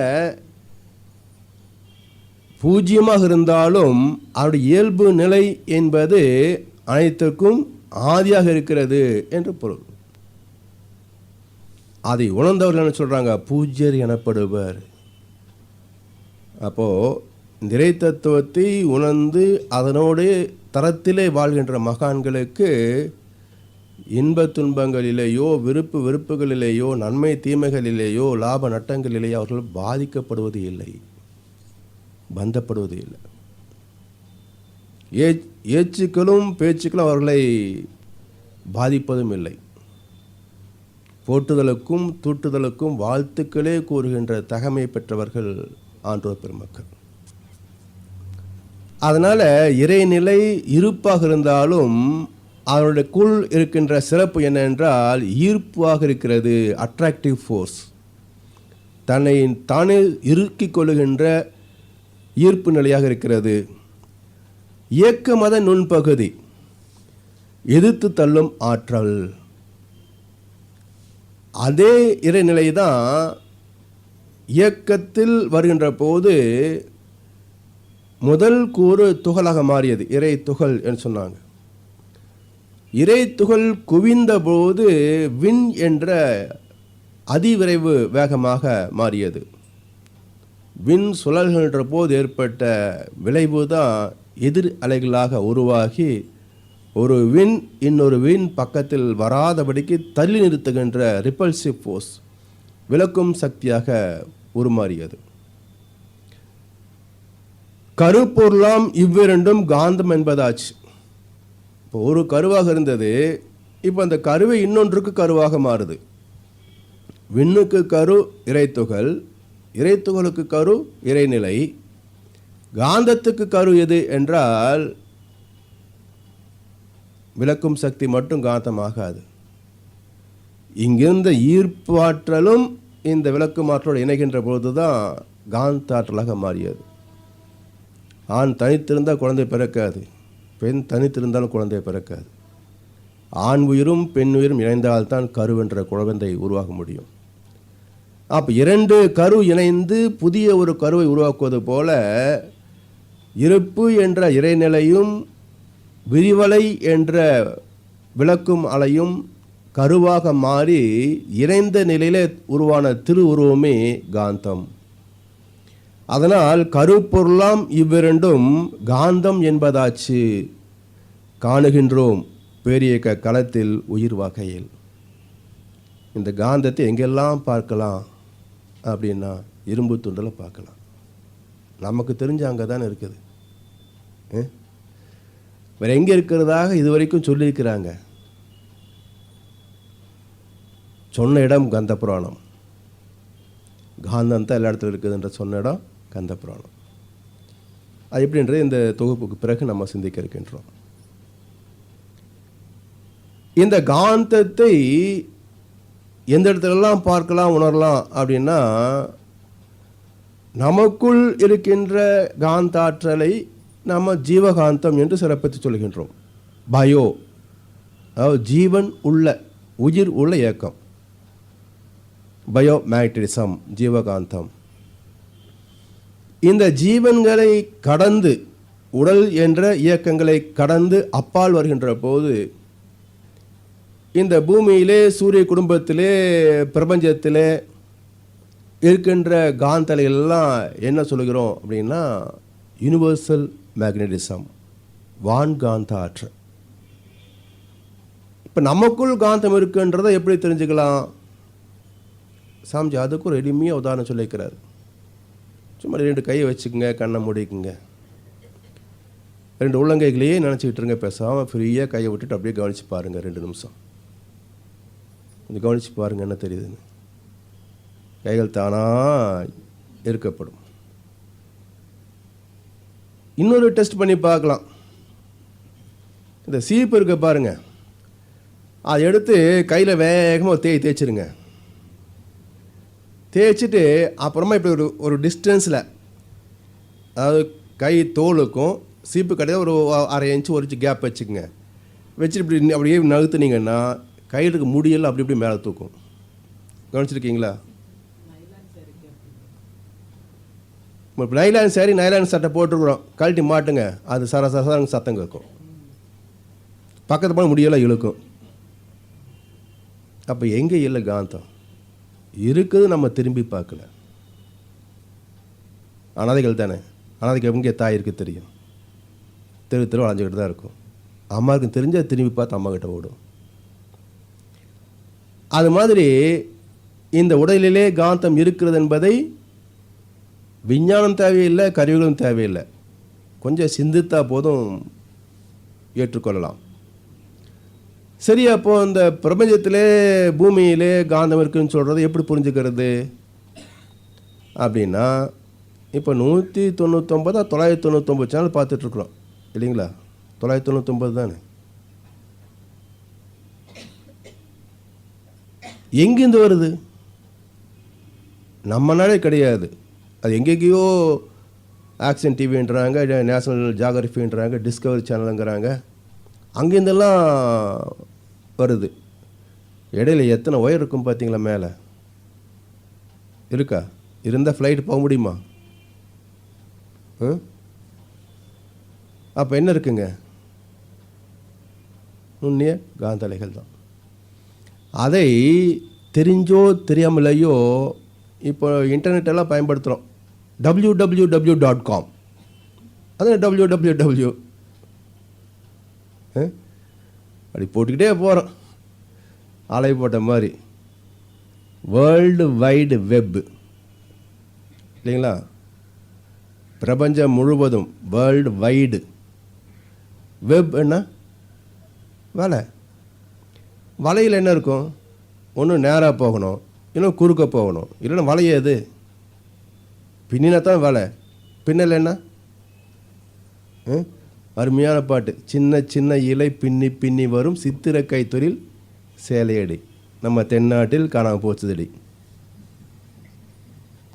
0 இருந்தாலும் அவருடைய இயல்பு நிலை என்பது அனைத்துக்கும் ஆதியாக இருக்கிறது என்று பொருள். அதை உணர்ந்தவர்கள் என்ன சொல்கிறாங்க? பூஜ்யர் எனப்படுவர். அப்போது நிறை தத்துவத்தை உணர்ந்து அதனோடு தரத்திலே வாழ்கின்ற மகான்களுக்கு இன்ப துன்பங்களிலேயோ, விருப்பு வெறுப்புகளிலேயோ, நன்மை தீமைகளிலேயோ, லாப நட்டங்களிலேயோ அவர்கள் பாதிக்கப்படுவது இல்லை, பந்தப்படுவது இல்லை. ஏச்சுக்களும் பேச்சுக்களும் அவர்களை பாதிப்பதும் இல்லை. போற்றுதலுக்கும் தூற்றுதலுக்கும் வாழ்த்துக்களே கூறுகின்ற தகமை பெற்றவர்கள் ஆன்றோர் பெருமக்கள். அதனால் இறைநிலை இருப்பாக இருந்தாலும் அவருடையக்குள் இருக்கின்ற சிறப்பு என்னவென்றால் ஈர்ப்பாக இருக்கிறது, அட்ராக்டிவ் ஃபோர்ஸ். தன்னை தானே இறுக்கிக் கொள்ளுகின்ற ஈர்ப்பு நிலையாக இருக்கிறது. இயக்க மத நுண்பகுதி, எதிர்த்து தள்ளும் ஆற்றல். அதே இறைநிலை தான் இயக்கத்தில் வருகின்ற போது முதல் கூறு துகளாக மாறியது, இறை துகள் என்று சொன்னாங்க. இறை துகள் குவிந்த போது விண் என்ற அதிவிரைவு வேகமாக மாறியது. விண் சுழல்கின்ற போது ஏற்பட்ட விளைவு தான் எதிர் அலைகளாக உருவாகி ஒரு விண் இன்னொரு விண் பக்கத்தில் வராதபடிக்கு தள்ளி நிறுத்துகின்ற ரிப்பல்சிவ் ஃபோர்ஸ், விளக்கும் சக்தியாக உருமாறியது. கருப்பொருளாம் இவ்விரண்டும் காந்தம் என்பதாச்சு. இப்போ ஒரு கருவாக இருந்தது, இப்போ அந்த கருவை இன்னொன்றுக்கு கருவாக மாறுது. விண்ணுக்கு கரு இறைத்துகள், இறைத்துகளுக்கு கரு இறைநிலை. காந்தத்துக்கு கரு எது என்றால் விளக்கும் சக்தி மட்டும் காந்தமாகாது. இங்கிருந்த ஈர்ப்பு ஆற்றலும் இந்த விளக்கும் ஆற்றலோடு இணைகின்ற பொழுது தான் காந்த ஆற்றலாக மாறியது. ஆண் தனித்திருந்தால் குழந்தை பிறக்காது, பெண் தனித்திருந்தாலும் குழந்தை பிறக்காது. ஆண் உயிரும் பெண் உயிரும் இணைந்தால்தான் கருவென்ற குழந்தை உருவாக முடியும். அப்போ 2 கரு இணைந்து புதிய ஒரு கருவை உருவாக்குவது போல இருப்பு என்ற இறைநிலையும் விரிவலை என்ற விளக்கும் அலையும் கருவாக மாறி இணைந்த நிலையிலே உருவான திரு உருவமே காந்தம். அதனால் கருப்பொருளாம் இவ்விரண்டும் காந்தம் என்பதாச்சு காணுகின்றோம் பேரியக்க களத்தில் உயிர் வகையில். இந்த காந்தத்தை எங்கெல்லாம் பார்க்கலாம் அப்படின்னா இரும்பு துண்டில் பார்க்கலாம். நமக்கு தெரிஞ்ச அங்கே தானே இருக்குது. வேறு எங்கே இருக்கிறதாக இதுவரைக்கும் சொல்லியிருக்கிறாங்க. சொன்ன இடம் கந்த புராணம். காந்தம் தான் எல்லா இடத்துல இருக்குதுன்ற சொன்ன இடம் கந்த புராணம். அது எப்படின்றது இந்த தொகுப்புக்கு பிறகு நம்ம சிந்திக்க இருக்கின்றோம். இந்த காந்தத்தை எந்த இடத்துலலாம் பார்க்கலாம் உணரலாம் அப்படின்னா, நமக்குள் இருக்கின்ற காந்தாற்றலை நம்ம ஜீவகாந்தம் என்று சிறப்பித்து சொல்கின்றோம். பயோ, அதாவது ஜீவன் உள்ள, உயிர் உள்ள இயக்கம், பயோ மேக்னடிசம், ஜீவகாந்தம். இந்த ஜீவன்களை கடந்து, உடல் என்ற இயக்கங்களை கடந்து அப்பால் வருகின்ற போது, இந்த பூமியிலே, சூரிய குடும்பத்திலே, பிரபஞ்சத்திலே இருக்கின்ற காந்தலைகள்லாம் என்ன சொல்லுகிறோம் அப்படின்னா, யூனிவர்சல் மேக்னடிசம், வான்காந்த ஆற்றல். இப்போ நமக்குள் காந்தம் இருக்குன்றதை எப்படி தெரிஞ்சுக்கலாம்? சாமிஜி அதுக்கு ஒரு எளிமையாக உதாரணம் சொல்லிக்கிறார். சும்மா 2 கையை வச்சுக்கோங்க, கண்ணை மூடிக்குங்க, 2 உள்ளங்கைகளையே நினச்சிக்கிட்டு இருங்க, பேசாமல் ஃப்ரீயாக கையை விட்டுட்டு அப்படியே கவனித்து பாருங்கள். 2 நிமிஷம் கொஞ்சம் கவனித்து பாருங்கள் என்ன தெரியுதுன்னு. கைகள் தானாக இருக்கப்படும். இன்னொரு டெஸ்ட் பண்ணி பார்க்கலாம். இந்த சீப்பு இருக்க பாருங்க, அதை எடுத்து கையில் வேகமாக தேய்ச்சிருங்க. தேய்ச்சிட்டு அப்புறமா இப்படி ஒரு டிஸ்டன்ஸில், அதாவது கை தோலுக்கும் சீப்பு கிடையாது ஒரு 1/2 இன்ச்சு 1 இன்ச்சு கேப் வச்சுக்கோங்க. வச்சுட்டு இப்படி அப்படியே நகர்த்துனீங்கன்னா கையில் இருக்க முடியெல்லாம் அப்படி இப்படி மேலே தூக்கும். கவனிச்சிருக்கீங்களா? இப்போ நைலான் சாரி, நைலான் சட்டை போட்டுருக்குறோம், கழட்டி மாட்டுங்க, அது சரசரங்க சத்தம் கேட்கும், பக்கத்து போன முடியெல்லாம் இழுக்கும். அப்போ எங்கே இல்லை காந்தம் இருக்குது? நம்ம திரும்பி பார்க்கல. அனாதைகள் தானே, அனாதைக்கு எங்கே தாய் இருக்குது தெரியும், தெரு அலைஞ்சிக்கிட்டு தான் இருக்கும். அம்மாவுக்கு தெரிஞ்சால் திரும்பி பார்த்து அம்மா கிட்ட ஓடும். அது மாதிரி இந்த உடலிலே காந்தம் இருக்கிறது என்பதை விஞ்ஞானம் தேவையில்லை, கருவிகளும் தேவையில்லை, கொஞ்சம் சிந்தித்தா போதும் ஏற்றுக்கொள்ளலாம். சரி, அப்போது இந்த பிரபஞ்சத்திலே, பூமியிலே காந்தம் இருக்குதுன்னு சொல்கிறது எப்படி புரிஞ்சுக்கிறது அப்படின்னா, இப்போ 199 999 சேனல் பார்த்துட்ருக்குறோம் இல்லைங்களா? 999 தானே. எங்கேருந்து வருது? நம்ம நாளே கிடையாது. அது எங்கேயோ ஆக்ஷன் டிவின்றாங்க, நேஷனல் ஜியோகிராஃபின்றாங்க, டிஸ்கவரி சேனலுங்கிறாங்க, அங்கேருந்தெல்லாம் வருது. இடையில எத்தனை ஒயர் இருக்கும் பார்த்தீங்களா? மேலே இருக்கா? இருந்தால் ஃப்ளைட் போக முடியுமா? அப்போ என்ன இருக்குங்க? நுண்ணிய காந்தலைகள் தான். அதை தெரிஞ்சோ தெரியாமலையோ இப்போ இன்டர்நெட்டெல்லாம் பயன்படுத்துகிறோம். www.com, அது www அப்படி போட்டுக்கிட்டே போகிறோம், அலை போட்ட மாதிரி. வேர்ல்டு வைடு வெப் இல்லைங்களா? பிரபஞ்சம் முழுவதும் வேர்ல்டு வைடு வெப். என்ன வலை? வலையில் என்ன இருக்கும்? ஒன்று நேராக போகணும், இன்னும் குறுக்க போகணும், இல்லைன்னா வலையாது பின்னினா தான் வலை. பின்னல் என்ன? அருமையான பாட்டு. சின்ன சின்ன இலை பின்னி பின்னி வரும் சித்திர கைத்தொழில் சேலையடி, நம்ம தென்னாட்டில் காணாமல் போச்சுதடி.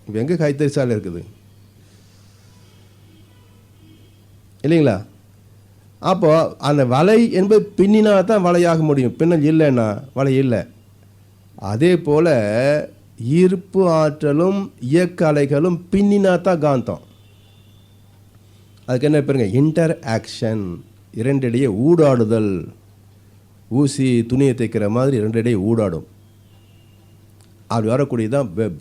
இப்போ எங்கே கைத்தறி சாலை இருக்குது இல்லைங்களா? அப்போது அந்த வலை என்பது பின்னினா தான் வலையாக முடியும், பின்னல் இல்லைன்னா வலை இல்லை. அதே போல் ஈர்ப்பு ஆற்றலும் இயக்க அலைகளும் பின்னினா தான் காந்தம். அதுக்கு என்ன பாருங்க, இன்டர் ஆக்ஷன், இரண்டிடையே ஊடாடுதல். ஊசி துணியை தைக்கிற மாதிரி இரண்டிடையே ஊடாடும். அப்படி வரக்கூடியதான் வெப்.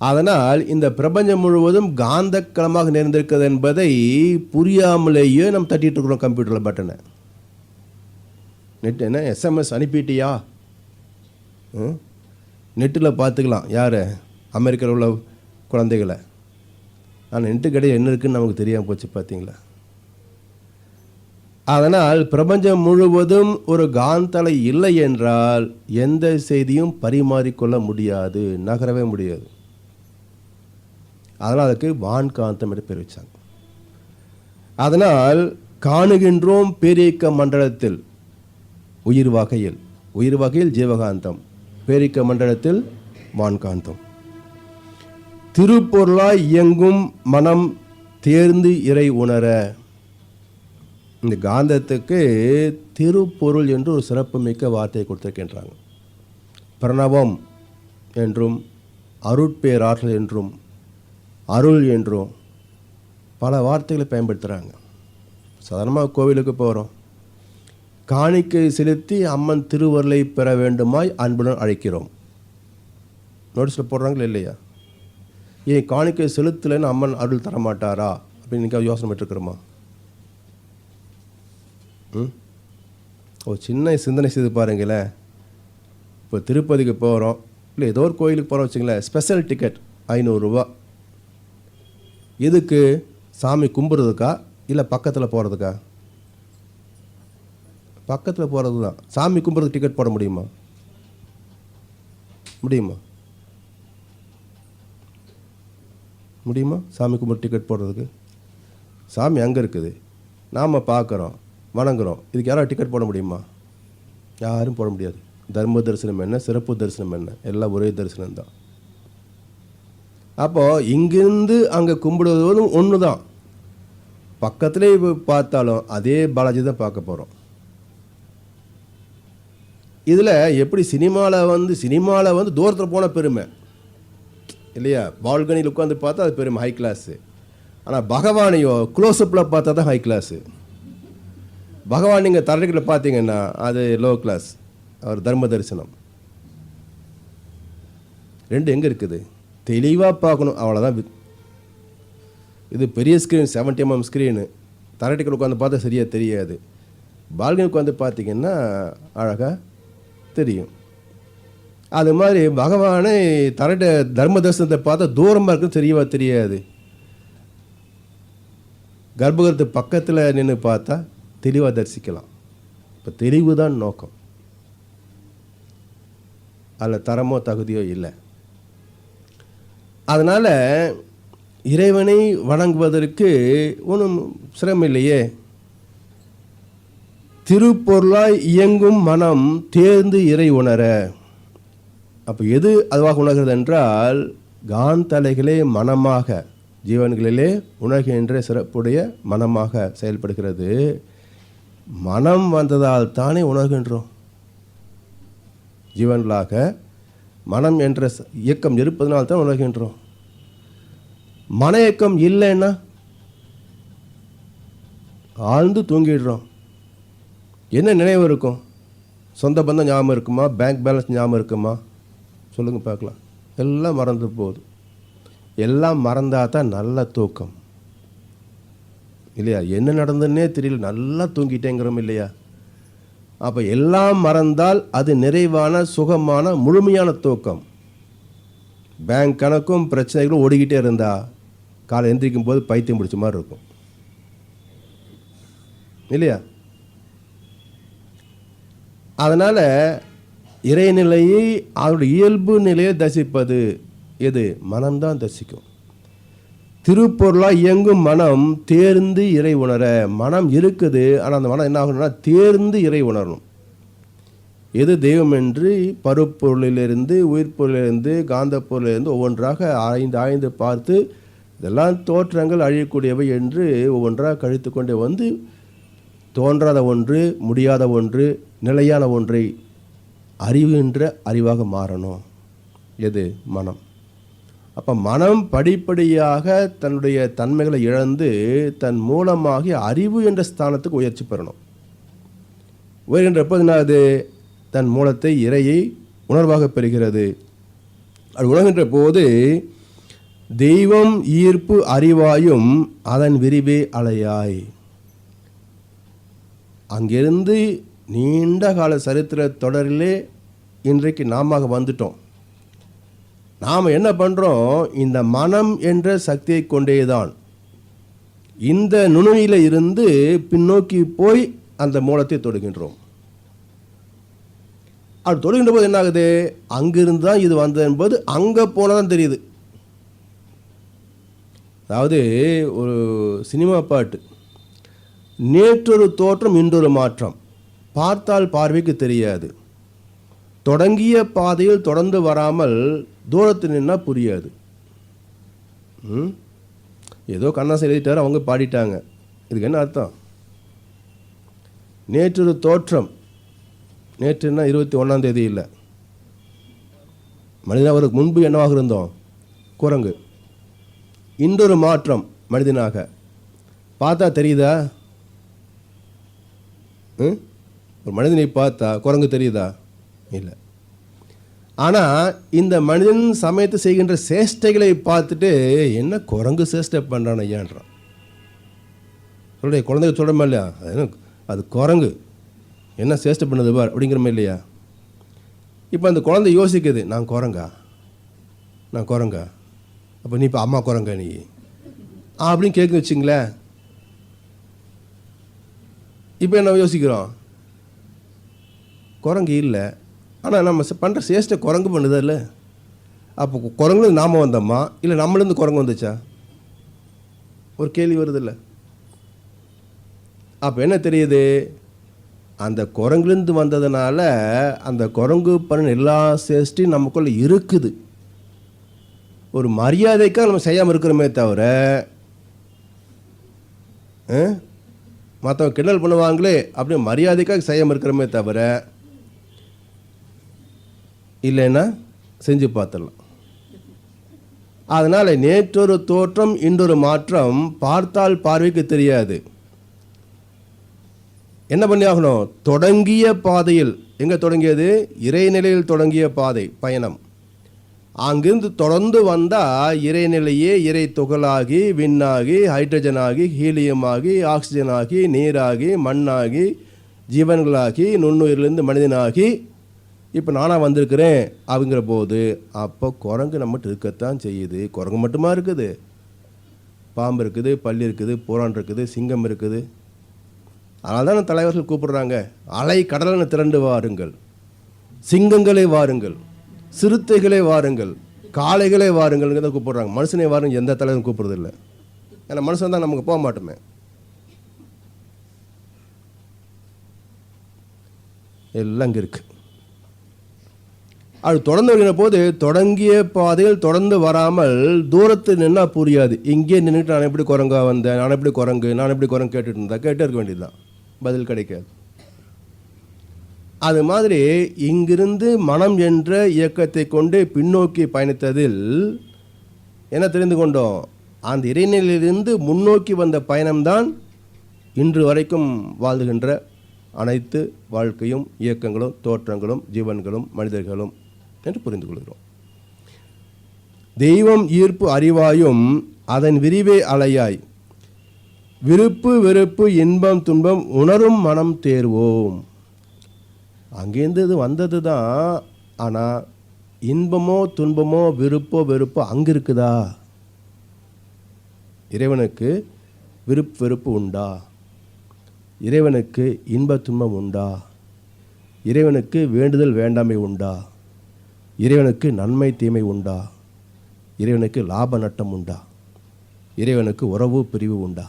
அதனால் இந்த பிரபஞ்சம் முழுவதும் காந்தக்களமாக நிறைந்திருக்கிறது என்பதை புரியாமலேயே நம்ம தட்டிகிட்டு இருக்கிறோம் கம்ப்யூட்டரில் பட்டனை. நெட் என்ன எஸ்எம்எஸ் அனுப்பிட்டியா? நெட்டில் பார்த்துக்கலாம் யார்? அமெரிக்காவில் உள்ள குழந்தைகளை. ஆனால் நெட்டு கடையில் என்ன இருக்குதுன்னு நமக்கு தெரியாமல் போச்சு பார்த்தீங்களா? அதனால் பிரபஞ்சம் முழுவதும் ஒரு காந்தலை இல்லை என்றால் எந்த செய்தியும் பரிமாறிக்கொள்ள முடியாது, நகரவே முடியாது. அதனால் அதுக்கு வான்காந்தம் என்று பேர் வச்சாங்க. அதனால் காணுகின்றோம் பேரியக்க மண்டலத்தில் உயிர் வகையில் ஜீவகாந்தம், பேரிக்க மண்டலத்தில் வான்காந்தம். திருப்பொருளாய் இயங்கும் மனம் தேர்ந்து இறை உணர. இந்த காந்தத்துக்கு திருப்பொருள் என்று ஒரு சிறப்புமிக்க வார்த்தையை கொடுத்திருக்கின்றாங்க. பிரணவம் என்றும் அருட்பேராற்றல் என்றும் அருள் என்றும் பல வார்த்தைகளை பயன்படுத்துகிறாங்க. சாதாரணமாக கோவிலுக்கு போகிறோம், காணிக்கை செலுத்தி அம்மன் திருவருளை பெற வேண்டுமாய் அன்புடன் அழைக்கிறோம். நோட்டீஸில் போடுறாங்களா இல்லையா? ஏன் காணிக்கை செலுத்தலைன்னு அம்மன் அருள் தரமாட்டாரா அப்படின்னு நீங்கள் யோசனை பண்ணிட்டுருக்குறோமா? ஒரு சின்ன சிந்தனை செய்து பாருங்களேன். இப்போ திருப்பதிக்கு போகிறோம், இல்லை ஏதோ ஒரு கோயிலுக்கு போகிறோம் வச்சுங்களேன், ஸ்பெஷல் டிக்கெட் 500 ரூபா. எதுக்கு? சாமி கும்பிட்றதுக்கா இல்லை பக்கத்தில் போகிறதுக்கா? பக்கத்தில் போகிறது தான். சாமி கும்பிட்றதுக்கு டிக்கெட் போட முடியுமா? முடியுமா சாமி கும்பிட்டு டிக்கெட் போடுறதுக்கு? சாமி அங்கே இருக்குது, நாம் பார்க்குறோம், வணங்குறோம். இதுக்கு யாராவது டிக்கெட் போட முடியுமா? யாரும் போட முடியாது. தர்ம தரிசனம் என்ன, சிறப்பு தரிசனம் என்ன, எல்லாம் ஒரே தரிசனம் தான். அப்போது இங்கிருந்து அங்கே கும்பிடுவதும் ஒன்று தான். பக்கத்துலேயே இப்போ பார்த்தாலும் அதே பாலாஜி தான் பார்க்க போகிறோம். இதில் எப்படி சினிமாவில் வந்து தூரத்தில் போன பெருமை இல்லையா? பால்கனியில் உட்காந்து பார்த்தா அது பெருமை, ஹை கிளாஸு. ஆனால் பகவானையோ க்ளோஸ்அப்பில் பார்த்தா தான் ஹை கிளாஸு. பகவான் நீங்கள் தரடிக்கில் பார்த்தீங்கன்னா அது லோ கிளாஸ். அவர் தர்ம தரிசனம். ரெண்டு எங்கே இருக்குது? தெளிவாக பார்க்கணும், அவ்வளோதான். இது பெரிய ஸ்க்ரீன், 70 mm ஸ்க்ரீனு. தரடிக்கில் உட்காந்து பார்த்தா சரியாக தெரியாது. பால்கனி உட்காந்து பார்த்தீங்கன்னா அழகாக தெரியும். அது மாதிரி பகவானை தர்ம தரிசனத்தை பார்த்தா தூரமாக இருக்குன்னு தெரியவா தெரியாது. கர்ப்பகிரத்து பக்கத்தில் நின்று பார்த்தா தெளிவாக தரிசிக்கலாம். இப்போ தெளிவு தான் நோக்கம், அதில் தரமோ தகுதியோ இல்லை. அதனால் இறைவனை வணங்குவதற்கு ஒன்றும் சிரமம் இல்லையே. திருப்பொருளாய் இயங்கும் மனம் தேர்ந்து இறை உணர. அப்போ எது அதுவாக உணர்கிறது என்றால், காந்தலைகளே மனமாக, ஜீவன்களிலே உணர்கின்ற சிறப்புடைய மனமாக செயல்படுகிறது. மனம் வந்ததால் தானே உணர்கின்றோம். ஜீவன்களாக மனம் என்ற இயக்கம் இருப்பதனால் தான் உணர்கின்றோம். மன இயக்கம் இல்லைன்னா ஆழ்ந்து தூங்கிடுறோம். என்ன நினைவு இருக்கும்? சொந்த பந்தம் ஞாபகம் இருக்குமா? பேங்க் பேலன்ஸ் ஞாபகம் இருக்குமா? சொல்லுங்கள் பார்க்கலாம். எல்லாம் மறந்து போகுது. எல்லாம் மறந்தால் தான் நல்ல தூக்கம் இல்லையா? என்ன நடந்ததுன்னே தெரியல, நல்லா தூங்கிட்டேங்கிறோம் இல்லையா? அப்போ எல்லாம் மறந்தால் அது நிறைவான, சுகமான, முழுமையான தூக்கம். பேங்க் கணக்கும் பிரச்சனைகளும் ஓடிக்கிட்டே இருந்தா காலை எந்திரிக்கும் போது பைத்தியம் பிடிச்ச மாதிரி இருக்கும் இல்லையா? அதனால் இறைநிலையை அவருடைய இயல்பு நிலையை தரிசிப்பது எது? மனம்தான் தரிசிக்கும். திருப்பொருளாக இயங்கும் மனம் தேர்ந்து இறை உணர. மனம் இருக்குது, ஆனால் அந்த மனம் என்ன ஆகணும்னா தேர்ந்து இறை உணரணும். எது தெய்வம் என்று பருப்பொருளிலிருந்து, உயிர்ப்பொருளிலிருந்து, காந்த பொருளிலிருந்து ஒவ்வொன்றாக ஆய்ந்து பார்த்து இதெல்லாம் தோற்றங்கள் அழியக்கூடியவை என்று ஒவ்வொன்றாக கழித்து கொண்டே வந்து தோன்றாத ஒன்று, முடியாத ஒன்று, நிலையான ஒன்றை அறிவுகின்ற அறிவாக மாறணும். எது? மனம். அப்போ மனம் படிப்படியாக தன்னுடைய தன்மைகளை இழந்து தன் மூலமாகி அறிவு என்ற ஸ்தானத்துக்கு உயர்ச்சி பெறணும். உயர்கின்ற எப்போதுனாது தன் மூலத்தை, இறையை உணர்வாக பெறுகிறது. அது உணர்கின்ற போது தெய்வம் ஈர்ப்பு அறிவாயும் அதன் விரிவே அலையாய். அங்கிருந்து நீண்ட கால சரித்திர தொடரிலே இன்றைக்கு நாம வந்துட்டோம். நாம் என்ன பண்ணுறோம்? இந்த மனம் என்ற சக்தியை கொண்டேதான் இந்த நுணுயில இருந்து பின்னோக்கி போய் அந்த மூலத்தை தொடுகின்றோம். அது தொடுகின்ற போது என்ன ஆகுது? அங்கிருந்து தான் இது வந்தது என்பது அங்கே போனதான் தெரியுது. அதாவது ஒரு சினிமா பாட்டு, நேற்றொரு தோற்றம் இன்றொரு மாற்றம், பார்த்தால் பார்வைக்கு தெரியாது, தொடங்கிய பாதையில் தொடர்ந்து வராமல் தூரத்தில் நின்னா புரியாது. ஏதோ கண்ணாசை எழுதிட்டார், அவங்க பாடிட்டாங்க. இதுக்கு என்ன அர்த்தம்? நேற்று தோற்றம், நேற்றுன்னா 21ஆம் தேதி இல்லை, மனிதனாவதுக்கு முன்பு என்னவாக இருந்தோம்? குரங்கு. இன்றொரு மாற்றம் மனிதனாக. பார்த்தா தெரியுதா? ஒரு மனிதனை பார்த்தா குரங்கு தெரியுதா? இல்லை. ஆனால் இந்த மனிதன் சமயத்தை செய்கின்ற சேஷ்டைகளை பார்த்துட்டு என்ன குரங்கு சேஷ்டை பண்ணுறான் ஐயான்றான். சொல்லுடைய குழந்தைங்க சொல்கிறோமா இல்லையா? அது குரங்கு என்ன சேஷ்டை பண்ணுது பார் அப்படிங்கிறமே இல்லையா? இப்போ அந்த குழந்தை யோசிக்குது, நான் குரங்கா, நான் குரங்கா, அப்போ நீ இப்போ அம்மா குரங்கா நீ அப்படின்னு கேட்க வச்சிங்களேன். இப்போ என்ன யோசிக்கிறோம்? குரங்கு இல்லை, ஆனால் நம்ம பண்ணுற சேஷ்டை குரங்கு பண்ணுதா இல்லை? அப்போ குரங்குலேருந்து நாம் வந்தோம்மா இல்லை நம்மளேருந்து குரங்கு வந்துச்சா? ஒரு கேள்வி வருது இல்லை? அப்போ என்ன தெரியுது? அந்த குரங்குலேருந்து வந்ததுனால அந்த குரங்கு பண்ண எல்லா சேஷ்டையும் நமக்குள்ளே இருக்குது. ஒரு மரியாதைக்காக நம்ம செய்யாமல் இருக்கிறோமே தவிர, மற்றவங்க கிண்டல் பண்ணுவாங்களே அப்படி மரியாதைக்காக செய்யாமல் இருக்கிறோமே தவிர, இல்லைன்னா செஞ்சு பார்த்துடலாம். அதனால் நேற்றொரு தோற்றம் இன்றொரு மாற்றம் பார்த்தால் பார்வைக்கு தெரியாது. என்ன பண்ணி ஆகணும்? தொடங்கிய பாதையில். எங்கே தொடங்கியது? இறைநிலையில் தொடங்கிய பாதை பயணம். அங்கிருந்து தொடர்ந்து வந்தால் இறைநிலையே இறை துகளாகி விண்ணாகி ஹைட்ரஜனாகி ஹீலியமாகி ஆக்சிஜனாகி நீராகி மண்ணாகி ஜீவன்களாகி நுண்ணுயிரிலிருந்து மனிதனாகி இப்போ நானாக வந்திருக்கிறேன் அப்படிங்கிற போது அப்போ குரங்கு நம்மகிட்ட இருக்கத்தான் செய்யுது. குரங்கு மட்டுமா இருக்குது? பாம்பு இருக்குது, பல்லி இருக்குது, புறான் இருக்குது, சிங்கம் இருக்குது. அதனால தான் தலைவர்கள் கூப்பிடுறாங்க, அலை கடலென திரண்டு வாருங்கள், சிங்கங்களே வாருங்கள், சிறுத்தைகளே வாருங்கள், காளைகளே வாருங்கள்ங்கிறத கூப்பிடுறாங்க. மனுஷனே வாருங்க எந்த தலைவரும் கூப்பிடுறது இல்லை. ஏன்னா மனுஷன் தான் நமக்கு போக மாட்டோமே. எல்லாம் இங்கே இருக்குது. அது தொடர்ந்து வருகிற போது தொடங்கிய பாதையில் தொடர்ந்து வராமல் தூரத்தில் நின்னா புரியாது. இங்கே நின்றுட்டு நான் எப்படி குரங்கா வந்தேன், நான் எப்படி குரங்கு, நான் எப்படி குரங்கு கேட்டுட்டு இருந்தா கேட்டே இருக்க வேண்டியதுதான், பதில் கிடைக்காது. அது மாதிரி இங்கிருந்து மனம் என்ற இயக்கத்தை கொண்டு பின்னோக்கி பயணித்ததில் என்ன தெரிந்து கொண்டோம்? அந்த இறைநிலையிலிருந்து முன்னோக்கி வந்த பயணம்தான் இன்று வரைக்கும் வாழ்கின்ற அனைத்து வாழ்க்கையும் இயக்கங்களும் தோற்றங்களும் ஜீவன்களும் மனிதர்களும் என்று புரிந்து கொள்கிறோம். தெய்வம் ஈர்ப்பு அறிவாயும் அதன் விரிவே அலையாய் விருப்பு வெறுப்பு இன்பம் துன்பம் உணரும் மனம் தேர்வோம். அங்கேருந்து இது வந்தது தான். ஆனால் இன்பமோ துன்பமோ விருப்போ வெறுப்போ அங்கே இருக்குதா? இறைவனுக்கு விருப்பு வெறுப்பு உண்டா? இறைவனுக்கு இன்ப துன்பம் உண்டா? இறைவனுக்கு வேண்டுதல் வேண்டாமை உண்டா? இறைவனுக்கு நன்மை தீமை உண்டா? இறைவனுக்கு லாப நட்டம் உண்டா? இறைவனுக்கு உறவு பிரிவு உண்டா?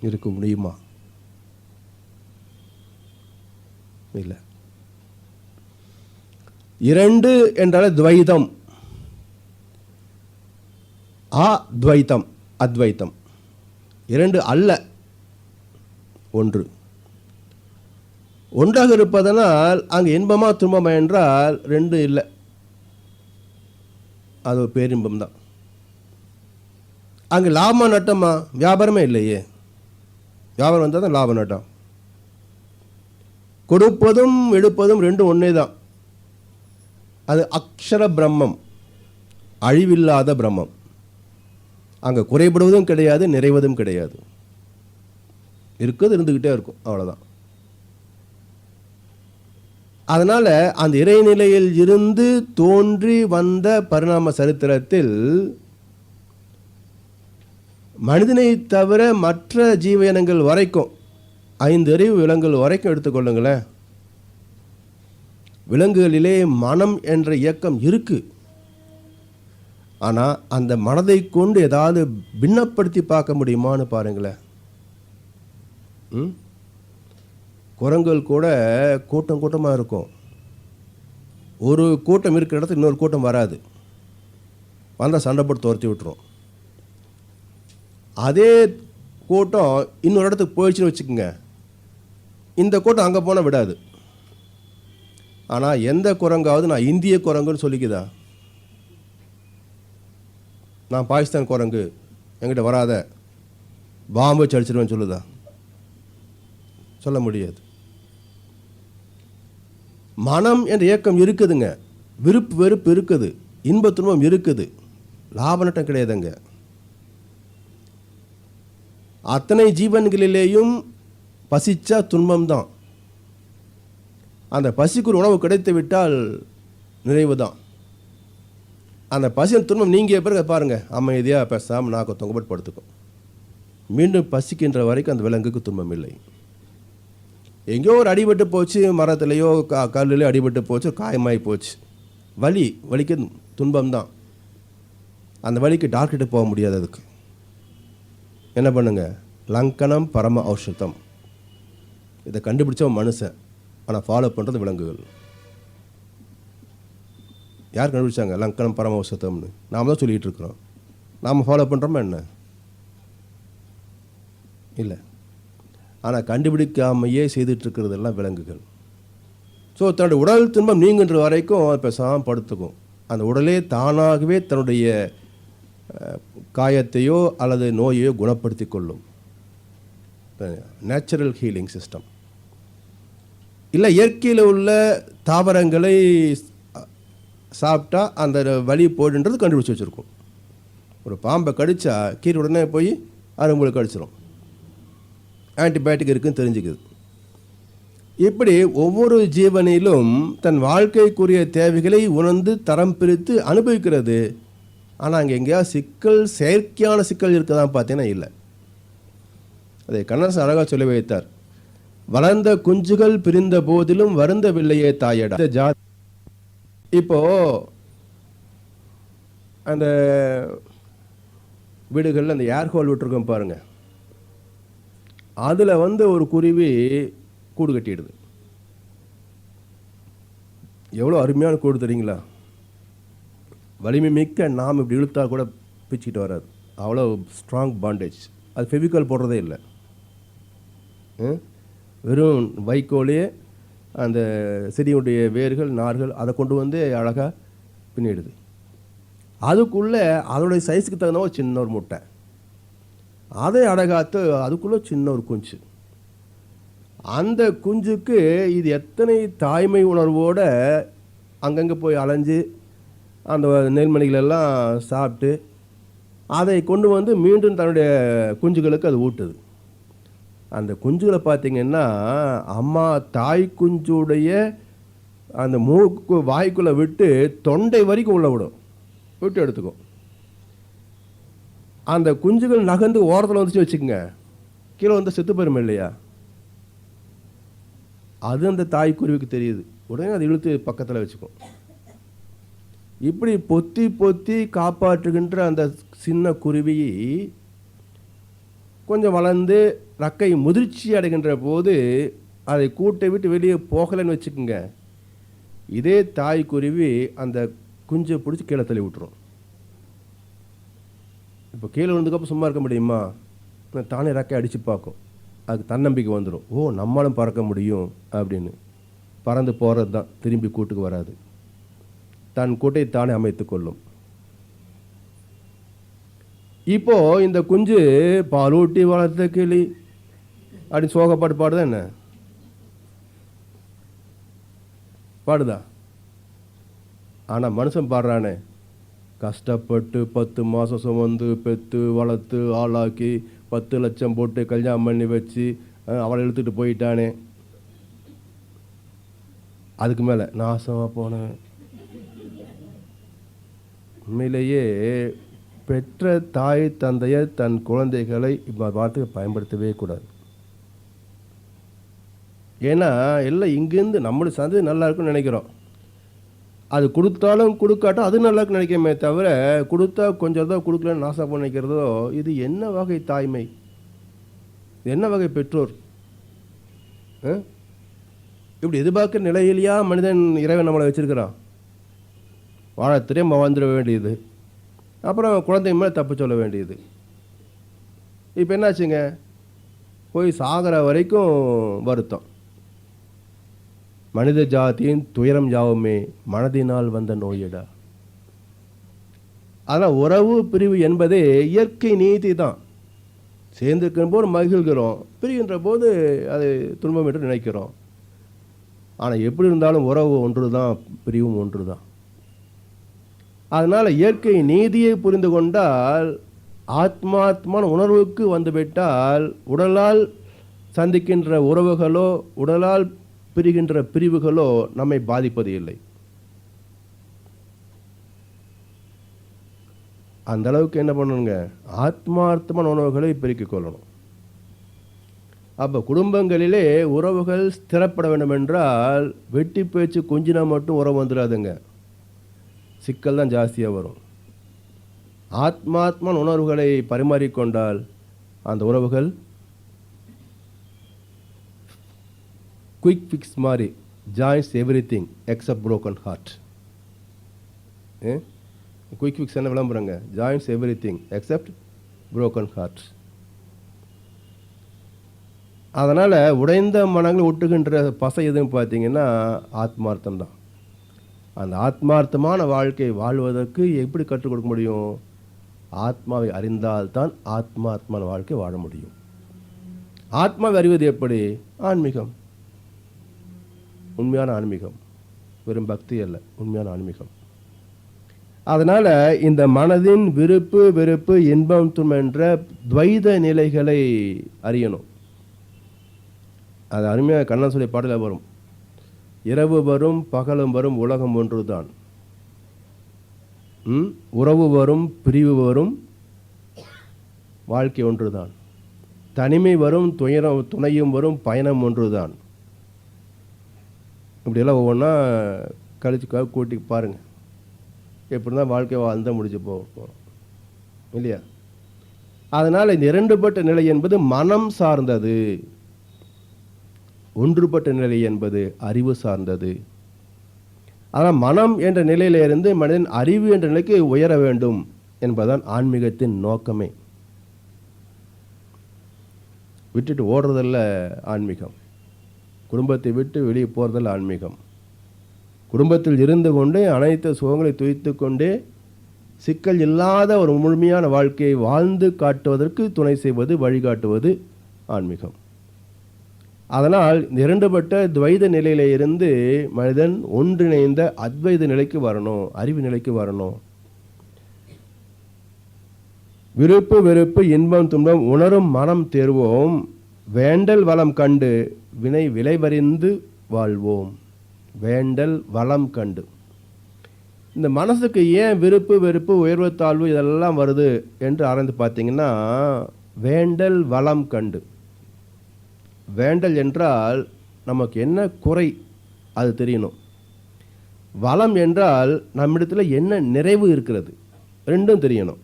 இருக்க முடியுமா? இல்லை. இரண்டு என்றாலே துவைதம், அத்வைத்தம், அத்வைத்தம். இரண்டு அல்ல, ஒன்று. ஒன்றாக இருப்பதனால் அங்கே இன்பமா துன்பமா என்றால் ரெண்டு இல்லை, அது ஒரு பேரின்பம் தான். அங்கே லாபமா நட்டமா? வியாபாரமே இல்லையே. வியாபாரம் வந்தால் தான் லாப நட்டம். கொடுப்பதும் எடுப்பதும் ரெண்டும் ஒன்றே தான். அது அக்ஷர பிரம்மம், அழிவில்லாத பிரம்மம். அங்கே குறைபடுவதும் கிடையாது, நிறைவதும் கிடையாது. இருக்கிறது இருந்துக்கிட்டே இருக்கும், அவ்வளோதான். அதனால் அந்த இறைநிலையில் இருந்து தோன்றி வந்த பரிணாம சரித்திரத்தில் மனிதனை தவிர மற்ற ஜீவனங்கள் வரைக்கும் 5 அறிவு விலங்குகள் வரைக்கும் எடுத்துக்கொள்ளுங்களேன். விலங்குகளிலே மனம் என்ற இயக்கம் இருக்கு. ஆனால் அந்த மனதை கொண்டு ஏதாவது பின்னப்படுத்தி பார்க்க முடியுமான்னு பாருங்களேன். குரங்குகள் கூட கூட்டம் கூட்டமாக இருக்கும். ஒரு கூட்டம் இருக்கிற இடத்துல இன்னொரு கூட்டம் வராது, வந்தால் சண்டை போட்டு துரத்தி விட்டுரும். அதே கூட்டம் இன்னொரு இடத்துக்கு போயிடுச்சுன்னு வச்சுக்கோங்க, இந்த கூட்டம் அங்கே போனால் விடாது. ஆனால் எந்த குரங்காவது நான் இந்திய குரங்குன்னு சொல்லிக்குதா? நான் பாகிஸ்தான் குரங்கு, என்கிட்ட வராத, பாம்பு வச்சு அடிச்சிருவேன்னு சொல்லுதா? சொல்ல முடியாது. மனம் என்ற இயக்கம் இருக்குதுங்க, விருப்பு வெறுப்பு இருக்குது, இன்ப துன்பம் இருக்குது, லாப நட்டம் கிடையாதுங்க. அத்தனை ஜீவன்களிலேயும் பசிச்சா துன்பம்தான். அந்த பசிக்கு உணவு கிடைத்து விட்டால் நிறைவு தான். அந்த பசியின் துன்பம் நீங்கிய பிறகு பாருங்கள், அமைதியாக பேசாமல் நாக்கு தொங்கப்பட்டு படுத்துக்கும். மீண்டும் பசிக்கின்ற வரைக்கும் அந்த விலங்குக்கு துன்பம் இல்லை. எங்கேயோ ஒரு அடிபட்டு போச்சு, மரத்துலேயோ கல்லுலையோ அடிபட்டு போச்சு, காயமாகி போச்சு, வலிக்கு துன்பம்தான். அந்த வலிக்கு டாக்டர்கிட்ட போக முடியாது. அதுக்கு என்ன பண்ணுங்க? லங்கனம் பரம ஔஷதம். இதை கண்டுபிடிச்சவன் மனுஷன், ஆனால் ஃபாலோ பண்ணுறது விலங்குகள். யார் கண்டுபிடிச்சாங்க லங்கனம் பரம ஔஷதம்னு? நாம் தான் சொல்லிகிட்டு இருக்கிறோம். நாம் ஃபாலோ பண்ணுறோமா என்ன? இல்லை. ஆனால் கண்டுபிடிக்காமையே செய்துட்ருக்கிறதெல்லாம் விலங்குகள். ஸோ தன்னுடைய உடல் துன்பம் நீங்குன்ற வரைக்கும் பேசாமல் படுத்துக்கும். அந்த உடலே தானாகவே தன்னுடைய காயத்தையோ அல்லது நோயையோ குணப்படுத்தி கொள்ளும். Natural healing system. இல்லை, இயற்கையில் உள்ள தாவரங்களை சாப்பிட்டா அந்த வலி போய்டுன்றது கண்டுபிடிச்சி வச்சுருக்கோம். ஒரு பாம்பை கடித்தா கீரை உடனே போய் அரும்புகளை கடிச்சிடும், ஆன்டிபயோட்டிக் இருக்குன்னு தெரிஞ்சுக்குது. இப்படி ஒவ்வொரு ஜீவனிலும் தன் வாழ்க்கைக்குரிய தேவைகளை உணர்ந்து தரம் பிரித்து அனுபவிக்கிறது. ஆனால் அங்கே எங்கேயாவது சிக்கல், செயற்கையான சிக்கல் இருக்குதான் பார்த்தீங்கன்னா இல்லை. அதை கண்ணதாசன் அழகாக சொல்லி வைத்தார். வளர்ந்த குஞ்சுகள் பிரிந்த போதிலும் வருந்தவில்லையே தாயடா. இப்போ அந்த வீடுகளில் அந்த ஏர் ஹோல் விட்டுருக்கோம் பாருங்க, அதில் ஒரு குருவி கூடு கட்டிடுது. எவ்வளோ அருமையான கூடு தெரியுங்களா? வலிமை மிக்க நாம் இப்படி இழுத்தா கூட பிச்சுக்கிட்டு வராது, அவ்வளோ ஸ்ட்ராங் பாண்டேஜ். அது ஃபெவிகால் போடுறதே இல்லை, வெறும் வைக்கோலே அந்த செடியுடைய வேர்கள் நார்கள் அதை கொண்டு வந்து அழகாக பின்னிடுது. அதுக்குள்ளே அதோடைய சைஸுக்கு தகுந்த ஒரு சின்ன ஒரு முட்டை, அதை அடகாத்து அதுக்குள்ளே சின்ன ஒரு குஞ்சு. அந்த குஞ்சுக்கு இது எத்தனை தாய்மை உணர்வோடு அங்கங்கே போய் அலைஞ்சு அந்த நெல்மணிகளெல்லாம் சாப்பிட்டு அதை கொண்டு வந்து மீண்டும் தன்னுடைய குஞ்சுகளுக்கு அது ஊட்டுது. அந்த குஞ்சுகளை பார்த்திங்கன்னா அம்மா தாய் குஞ்சுடைய அந்த மூக்கு வாய்க்குள்ளே விட்டு தொண்டை வரைக்கும் உள்ள விட்டு எடுத்துக்கும். அந்த குஞ்சுகள் நகர்ந்து ஓரத்தில் வந்துச்சு வச்சுக்கோங்க, கீழே வந்து செத்து போயிரும் இல்லையா? அது அந்த தாய் குருவிக்கு தெரியுது, உடனே அதை இழுத்து பக்கத்தில் வச்சுக்கும். இப்படி பொத்தி பொத்தி காப்பாற்றுகின்ற அந்த சின்ன குருவி கொஞ்சம் வளர்ந்து ரக்கை முதிர்ச்சி அடைகின்ற போது அதை கூட்டை விட்டு வெளியே போகலைன்னு வச்சுக்கோங்க, இதே தாய் குருவி அந்த குஞ்சை பிடிச்சி கீழே தள்ளி விட்டுரும். இப்போ கீழே விழுந்ததுக்கப்புறம் சும்மா இருக்க முடியுமா? தானே ரக்கை அடித்து பார்க்கும், அதுக்கு தன்னம்பிக்கை வந்துடும், ஓ நம்மளும் பறக்க முடியும் அப்படின்னு. பறந்து போகிறது தான், திரும்பி கூட்டுக்கு வராது, தன் கூட்டை தானே அமைத்து கொள்ளும். இப்போ இந்த குஞ்சு பாலூட்டி வளர்த்த கிளி அப்படின்னு சோகப்பாட்டு பாடுதா என்ன? பாடுதா? ஆனால் மனுஷன் பாடுறானே, கஷ்டப்பட்டு 10 மாதம் சுமந்து பெற்று வளர்த்து ஆளாக்கி 10 லட்சம் போட்டு கல்யாணம் பண்ணி வச்சு அவளை இழுத்துட்டு போயிட்டானே, அதுக்கு மேலே நாசமாக போனேன். உண்மையிலேயே பெற்ற தாய் தந்தையை தன் குழந்தைகளை வார்த்தையை பயன்படுத்தவே கூடாது. ஏன்னா எல்லாம் இங்கேருந்து நம்மளுடைய சந்ததி நல்லா இருக்குன்னு நினைக்கிறோம், அது கொடுத்தாலும் கொடுக்காட்டும் அது நல்லா இருக்குன்னு நினைக்கிறமே தவிர, கொடுத்தா கொஞ்சம் தான் கொடுக்கலன்னு நாசம் நினைக்கிறதோ இது என்ன வகை தாய்மை, என்ன வகை பெற்றோர்? இப்படி எதிர்பார்க்குற நிலையிலையா மனிதன் இறைவன் நம்மளை வச்சுருக்கிறான். வாழ தெரியாம வாழ்ந்துட வேண்டியது, அப்புறம் குழந்தை மேலே தப்பு சொல்ல வேண்டியது. இப்போ என்னாச்சுங்க, போய் சாகிற வரைக்கும் வருத்தம். மனித ஜாதியின் துயரம் யாவுமே மனதினால் வந்த நோயிடா. ஆனால் உறவு பிரிவு என்பதே இயற்கை நீதி தான். சேர்ந்துருக்கிற போது மகிழ்கிறோம், பிரிகின்ற போது அது துன்பம் என்று நினைக்கிறோம். ஆனால் எப்படி இருந்தாலும் உறவு ஒன்று தான், பிரிவும் ஒன்று தான். அதனால் இயற்கை நீதியை புரிந்து கொண்டால், ஆத்மாத்மான உணர்வுக்கு வந்துவிட்டால், உடலால் சந்திக்கின்ற உறவுகளோ உடலால் பிரிகின்ற பிரிவுகளோ நம்மை பாதிப்பது இல்லை. அந்த அளவுக்கு என்ன பண்ணணுங்க, ஆத்மார்த்தமான உணவுகளை பெருக்கிக் கொள்ளணும். அப்போ குடும்பங்களிலே உறவுகள் ஸ்திரப்பட வேண்டும் என்றால், வெட்டி பேச்சு கொஞ்சினா மட்டும் உறவு வந்துடாதுங்க, சிக்கல் தான் ஜாஸ்தியாக வரும். ஆத்மாத்மான உணர்வுகளை பரிமாறிக்கொண்டால் அந்த உறவுகள் குயிக் ஃபிக்ஸ் மாதிரி joins everything except broken heart. Quick fix என்ன விளம்புறங்க, joins everything except broken heart. அதனால் உடைந்த மனங்களை ஒட்டுகின்ற பசை எதுன்னு பார்த்தீங்கன்னா ஆத்மார்த்தம் தான். அந்த ஆத்மார்த்தமான வாழ்க்கை வாழ்வதற்கு எப்படி கற்றுக் கொடுக்க முடியும், ஆத்மாவை அறிந்தால்தான் ஆத்மார்த்தமான வாழ்க்கை வாழ முடியும். ஆத்மாவை அறிவது எப்படி, ஆன்மீகம், உண்மையான ஆன்மீகம், வெறும் பக்தி அல்ல, உண்மையான ஆன்மீகம். அதனால் இந்த மனதின் விருப்பு வெறுப்பு இன்பம் துன்பம் என்ற துவைத நிலைகளை அறியணும். அது அருமையாக கண்ணன் சொல்லி பாடலில் வரும், இரவு வரும் பகலும் வரும் உலகம் ஒன்று தான், உறவு வரும் பிரிவு வரும் வாழ்க்கை ஒன்று தான், தனிமை வரும் துணையும் வரும் பயணம் ஒன்று தான். இப்படியெல்லாம் ஒவ்வொன்றா கழிச்சு கூட்டி பாருங்கள், எப்படி தான் வாழ்க்கை வாழ்ந்தால் முடிஞ்சு போகிறோம் இல்லையா. அதனால் இந்த இரண்டுபட்ட நிலை என்பது மனம் சார்ந்தது, ஒன்றுபட்ட நிலை என்பது அறிவு சார்ந்தது. ஆனால் மனம் என்ற நிலையிலிருந்து மனிதன் அறிவு என்ற நிலைக்கு உயர வேண்டும் என்பதுதான் ஆன்மீகத்தின் நோக்கமே. விட்டுட்டு ஓடுறதில்ல ஆன்மீகம், குடும்பத்தை விட்டு வெளியே போகிறதில்ல ஆன்மீகம். குடும்பத்தில் இருந்து கொண்டே அனைத்து சுகங்களை துய்த்து கொண்டே சிக்கல் இல்லாத ஒரு முழுமையான வாழ்க்கையை வாழ்ந்து காட்டுவதற்கு துணை செய்வது, வழிகாட்டுவது ஆன்மீகம். அதனால் இரண்டுபட்ட துவைத நிலையில இருந்து மனிதன் ஒன்றிணைந்த அத்வைத நிலைக்கு வரணும், அறிவு நிலைக்கு வரணும். விருப்பு வெறுப்பு இன்பம் துன்பம் உணரும் மனம் தேர்வோம், வேண்டல் வளம் கண்டு வினை விளைவறிந்து வாழ்வோம். வேண்டல் வளம் கண்டு, இந்த மனசுக்கு ஏன் விருப்பு வெறுப்பு உயர்வு தாழ்வு இதெல்லாம் வருது என்று ஆராய்ந்து பார்த்தீங்கன்னா, வேண்டல் வளம் கண்டு. வேண்டல் என்றால் நமக்கு என்ன குறை அது தெரியணும், வளம் என்றால் நம்மிடத்தில் என்ன நிறைவு இருக்கிறது ரெண்டும் தெரியணும்.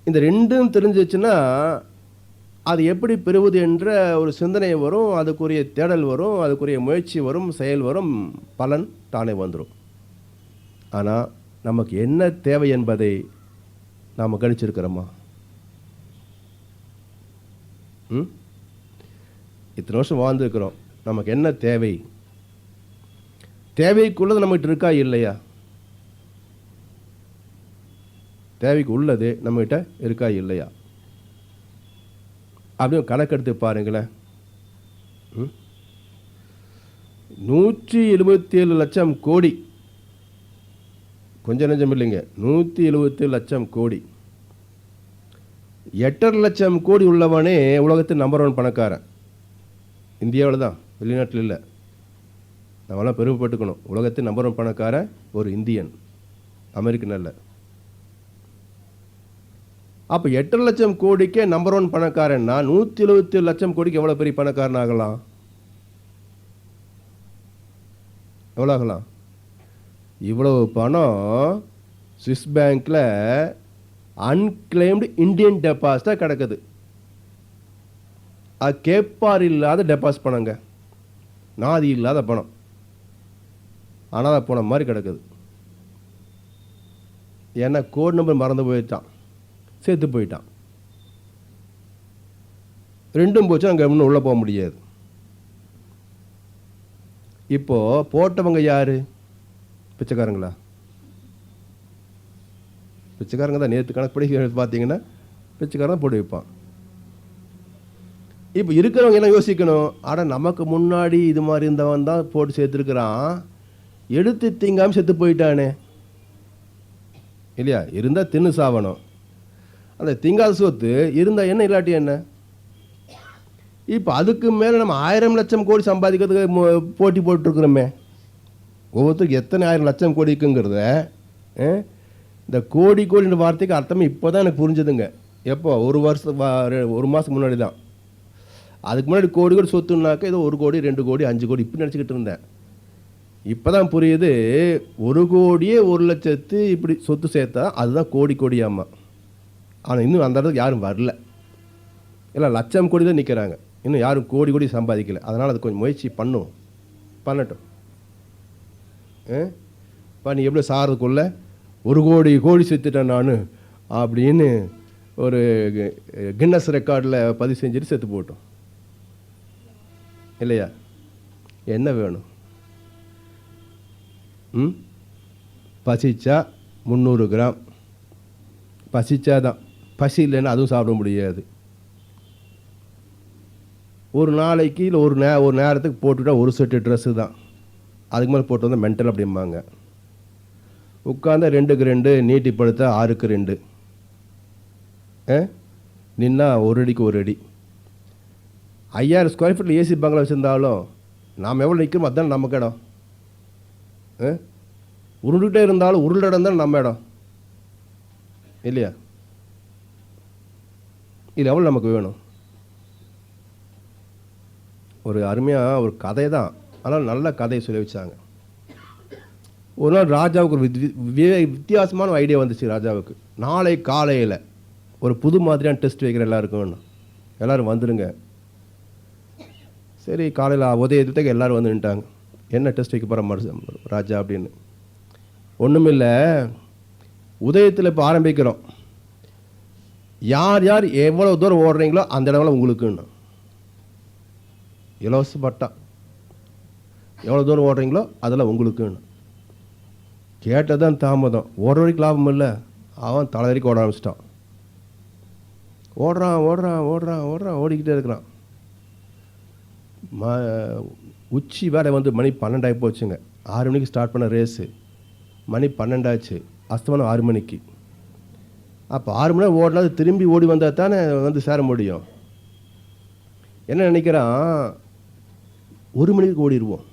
இந்த ரெண்டும் தெரிஞ்சிச்சுன்னா அது எப்படி பெறுவது என்ற ஒரு சிந்தனை வரும், அதுக்குரிய தேடல் வரும், அதுக்குரிய முயற்சி வரும், செயல் வரும், பலன் தானே வந்துடும். ஆனால் நமக்கு என்ன தேவை என்பதை நாம் கணிச்சிருக்கிறோமா? இத்தனை வருஷம் வாழ்ந்துருக்கிறோம், நமக்கு என்ன தேவை, தேவைக்குள்ளது நம்மகிட்ட இருக்கா இல்லையா? தேவைக்கு உள்ளது நம்மகிட்ட இருக்கா இல்லையா அப்படின்னு கணக்கெடுத்து பாருங்களேன். 177 லட்சம் கோடி, கொஞ்சம் நெஞ்சம் இல்லைங்க, 177 லட்சம் கோடி, 8.5 லட்சம் கோடி உள்ளவனே உலகத்தின் நம்பர் 1 பணக்காரன். இந்தியாவில் தான், வெளிநாட்டில் இல்லை. நம்மளாம் பெருமைப்பட்டுக்கணும், உலகத்தின் நம்பர் 1 பணக்காரன் ஒரு இந்தியன், அமெரிக்கன் அல்ல. அப்போ 8.5 லட்சம் கோடிக்கே நம்பர் 1 பணக்காரன்னா 177 லட்சம் கோடிக்கு எவ்வளோ பெரிய பணக்காரன் ஆகலாம்? எவ்வளோ ஆகலாம்? இவ்வளவு பணம் சுவிஸ் பேங்க்கில் அன்கிளைம்டு இந்தியன் டெபாசிட்டாக கிடக்குது. அது கேட்பார் இல்லாத டெபாசிட் பண்ணங்க, நாதி இல்லாத பணம், ஆனால் அது போன மாதிரி கிடக்குது. ஏன்னா கோட் நம்பர் மறந்து போயிட்டான், சேர்த்து போயிட்டான். ரெண்டும் போச்சு, அங்கே இன்னும் உள்ளே போக முடியாது. இப்போது போட்டவங்க யார்? பிச்சைக்காரங்களா? பிச்சைக்காரங்க தான். நேற்று கணக்குப்படி பார்த்தீங்கன்னா பிச்சைக்காரன் தான் போட்டு வைப்பான். இப்போ இருக்கிறவங்க எல்லாம் யோசிக்கணும், ஆனால் நமக்கு முன்னாடி இது மாதிரி இருந்தவன் தான் போட்டு சேர்த்துருக்கிறான், எடுத்து திங்காமல் செத்து போயிட்டானே இல்லையா? இருந்தால் தின்னு சாவணும். அந்த திங்காத சொத்து இருந்தால் என்ன, இல்லாட்டி என்ன? இப்போ அதுக்கு மேலே நம்ம 1000 லட்சம் கோடி சம்பாதிக்கிறதுக்கு போட்டி போட்டுருக்குறோமே. ஒவ்வொருத்தருக்கு எத்தனை 1000 லட்சம் கோடி இருக்குங்கிறத, இந்த கோடி கோடின்ற வார்த்தைக்கு அர்த்தமே இப்போ தான் எனக்கு புரிஞ்சுதுங்க. எப்போ? ஒரு மாதம் முன்னாடி தான். அதுக்கு முன்னாடி கோடி கோடி சொத்துனாக்க ஏதோ 1 கோடி 2 கோடி 5 கோடி இப்படி நினச்சிக்கிட்டு இருந்தேன். இப்போ தான் புரியுது, 1 கோடியே 1 லட்சத்து இப்படி சொத்து சேர்த்தா அதுதான் கோடி கோடியாம்மா. ஆனால் இன்னும் அந்த இடத்துக்கு யாரும் வரல. இல்லை, லட்சம் கோடி தான் நிற்கிறாங்க, இன்னும் யாரும் கோடி கோடி சம்பாதிக்கலை. அதனால் அது கொஞ்சம் முயற்சி பண்ணட்டும். இப்போ நீ எப்படி சாகிறதுக்குள்ள 1 கோடி கோடி செத்துட்டேன் நான் அப்படின்னு ஒரு கின்னஸ் ரெக்கார்டில் பதிவு செஞ்சுட்டு செத்து போட்டோம் இல்லையா? என்ன வேணும்? பசிச்சா 300 கிராம், பசிச்சாதான். பசி இல்லைன்னா அதுவும் சாப்பிட முடியாது. ஒரு நாளைக்கு இல்லை ஒரு நேரத்துக்கு போட்டுவிட்டா ஒரு செட்டு ட்ரெஸ்ஸு தான். அதுக்கு மேலே போட்டு வந்தால் மென்டல் அப்படிம்பாங்க. உட்காந்தா 2க்கு 2, நீட்டி படுத்தா 6க்கு 2, நின்னா 1 அடிக்கு 1 அடி. 5000 ஸ்கொயர் ஃபீட்டில் ஏசி பங்களா வச்சுருந்தாலும் நாம் எவ்வளோ நிற்கிறோமோ அதுதான் நமக்கு இடம். உருண்டுகிட்டே இருந்தாலும் உருள இடம் தான் நம்ம இடம் இல்லையா? இது எவ்வளோ நமக்கு வேணும்? ஒரு அருமையாக ஒரு கதை தான், ஆனால் நல்ல கதையை சொல்லி வச்சாங்க. ஒரு நாள் ராஜாவுக்கு ஒரு வித்தியாசமான ஐடியா வந்துச்சு. ராஜாவுக்கு நாளை காலையில் ஒரு புது மாதிரியான டெஸ்ட் வைக்கிற எல்லாருக்கும், எல்லோரும் வந்துடுங்க. சரி, காலையில் உதயத்துக்கு எல்லோரும் வந்து நின்ட்டாங்க. என்ன டெஸ்ட் வைக்க போகிற ராஜா அப்படின்னு. ஒன்றுமில்லை, உதயத்தில் இப்போ ஆரம்பிக்கிறோம். யார் யார் எவ்வளோ தூரம் ஓடுறீங்களோ அந்த இடம்லாம் உங்களுக்குன்னு இலவச பட்டா. எவ்வளோ தூரம் ஓடுறீங்களோ அதெல்லாம் உங்களுக்குன்னு. கேட்டதான் தாமதம், ஓடுற வரைக்கும் லாபம் இல்லை. அவன் தலை வரைக்கும் ஓட ஆரம்பிச்சிட்டான். ஓடிக்கிட்டே இருக்கிறான். உச்சி வேற வந்து மணி 12 ஆகி போச்சுங்க. 6 மணிக்கு ஸ்டார்ட் பண்ண ரேஸு, மணி 12 ஆச்சு. அஸ்தமனம் 6 மணிக்கு. அப்போ 6 மணி நேரம் ஓடினா திரும்பி ஓடி வந்தால் தானே வந்து சேர முடியும். என்ன நினைக்கிறான், 1 மணிக்கு ஓடிடுவோம்,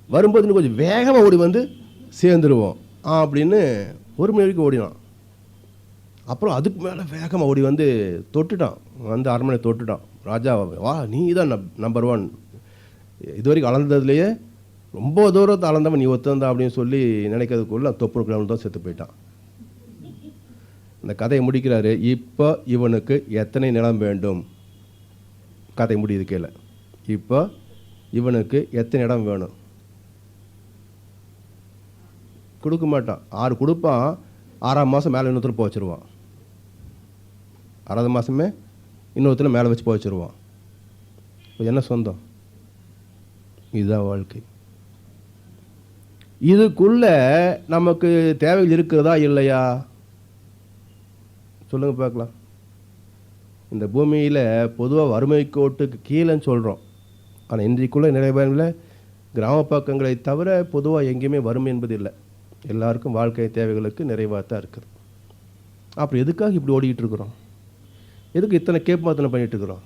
வரும்போது இன்னும் கொஞ்சம் வேகமாக ஓடி வந்து சேர்ந்துருவோம் அப்படின்னு 1 மணி வரைக்கும் ஓடினான். அப்புறம் அதுக்கு மேலே வேகமாக ஓடி வந்து தொட்டுட்டான், வந்து அரண்மனை தொட்டுட்டான். ராஜா, வா நீ தான் நம்பர் 1, இது வரைக்கும் அளந்ததுலேயே ரொம்ப தூரத்தை அளந்தவன் நீ ஒத்துந்தா அப்படின்னு சொல்லி நினைக்கிறதுக்குள்ள தொப்புனு கிளம்பு தான் செத்து போயிட்டான். இந்த கதையை முடிக்கிறாரு. இப்போ இவனுக்கு எத்தனை நிலம் வேண்டும்? கதை முடியுது கீழே. இப்போ இவனுக்கு எத்தனை இடம் வேணும்? கொடுக்க மாட்டான். 6 கொடுப்பான். 6ஆம் மாதம் மேலே இன்னொருத்தர் போக வச்சுருவான். 6ஆவது மாதமே இன்னொருத்தர் மேலே வச்சு போக வச்சுருவான். இப்போ என்ன சொந்தம்? இதுதான் வாழ்க்கை. இதுக்குள்ள நமக்கு தேவைகள் இருக்கிறதா இல்லையா? சொல்லுங்கள் பார்க்கலாம். இந்த பூமியில் பொதுவாக வறுமை கோட்டுக்கு கீழேன்னு சொல்கிறோம். ஆனால் இன்றைக்குள்ள நிறைய பேரில் கிராம பக்கங்களை தவிர பொதுவாக எங்கேயுமே வறுமை என்பது இல்லை. எல்லாருக்கும் வாழ்க்கை தேவைகளுக்கு நிறைவாக தான் இருக்குது. அப்புறம் எதுக்காக இப்படி ஓடிக்கிட்டு இருக்கிறோம்? எதுக்கு இத்தனை கேப் மாத்தனை பண்ணிகிட்டு இருக்கிறோம்?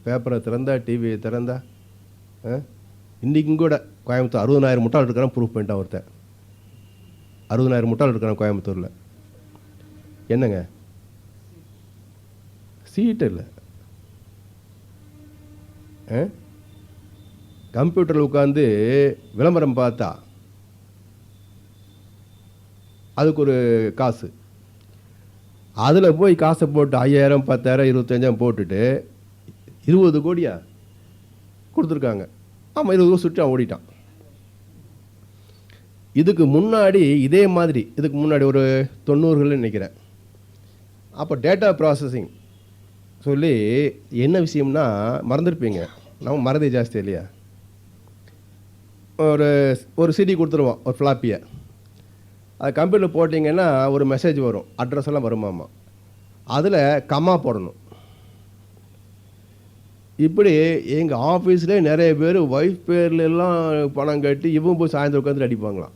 பேப்பரை திறந்தா, டிவியை திறந்தா, இன்றைக்கும் கூட கோயம்புத்தூர் 60,000 முட்டாள் இருக்கிறான் ப்ரூஃப் பண்ணிட்டான் ஒருத்தன். 60,000 முட்டாள் இருக்கிறான் கோயம்புத்தூரில். என்னங்க சீட்டு இல்லை, கம்ப்யூட்டரில் உட்காந்து விளம்பரம் பார்த்தா அதுக்கு ஒரு காசு, அதில் போய் காசை போட்டு 5000 10,000 25,000 போட்டுட்டு 20 கோடியா கொடுத்துருக்காங்க. ஆமாம், 20 கோடி சுற்றி அவன் ஓடிட்டான். இதுக்கு முன்னாடி இதே மாதிரி இதுக்கு முன்னாடி ஒரு 90கள் நினைக்கிறேன். அப்போ டேட்டா ப்ராசஸிங் சொல்லி என்ன விஷயம்னா மறந்துருப்பீங்க, நம்ம மறதி ஜாஸ்தி இல்லையா. ஒரு சிடி கொடுத்துருவோம், ஒரு ஃப்ளாப்பியை. அது கம்ப்யூட்டரில் போட்டிங்கன்னா ஒரு மெசேஜ் வரும், அட்ரஸ் எல்லாம் வருமாமா. அதில் கம்மா போடணும். இப்படி எங்கள் ஆஃபீஸ்லேயே நிறைய பேர் ஒய்ஃப் பேர்லாம் பணம் கட்டி இவன் போய் சாயந்தரம் உட்காந்துட்டு அடிப்பாங்களாம்.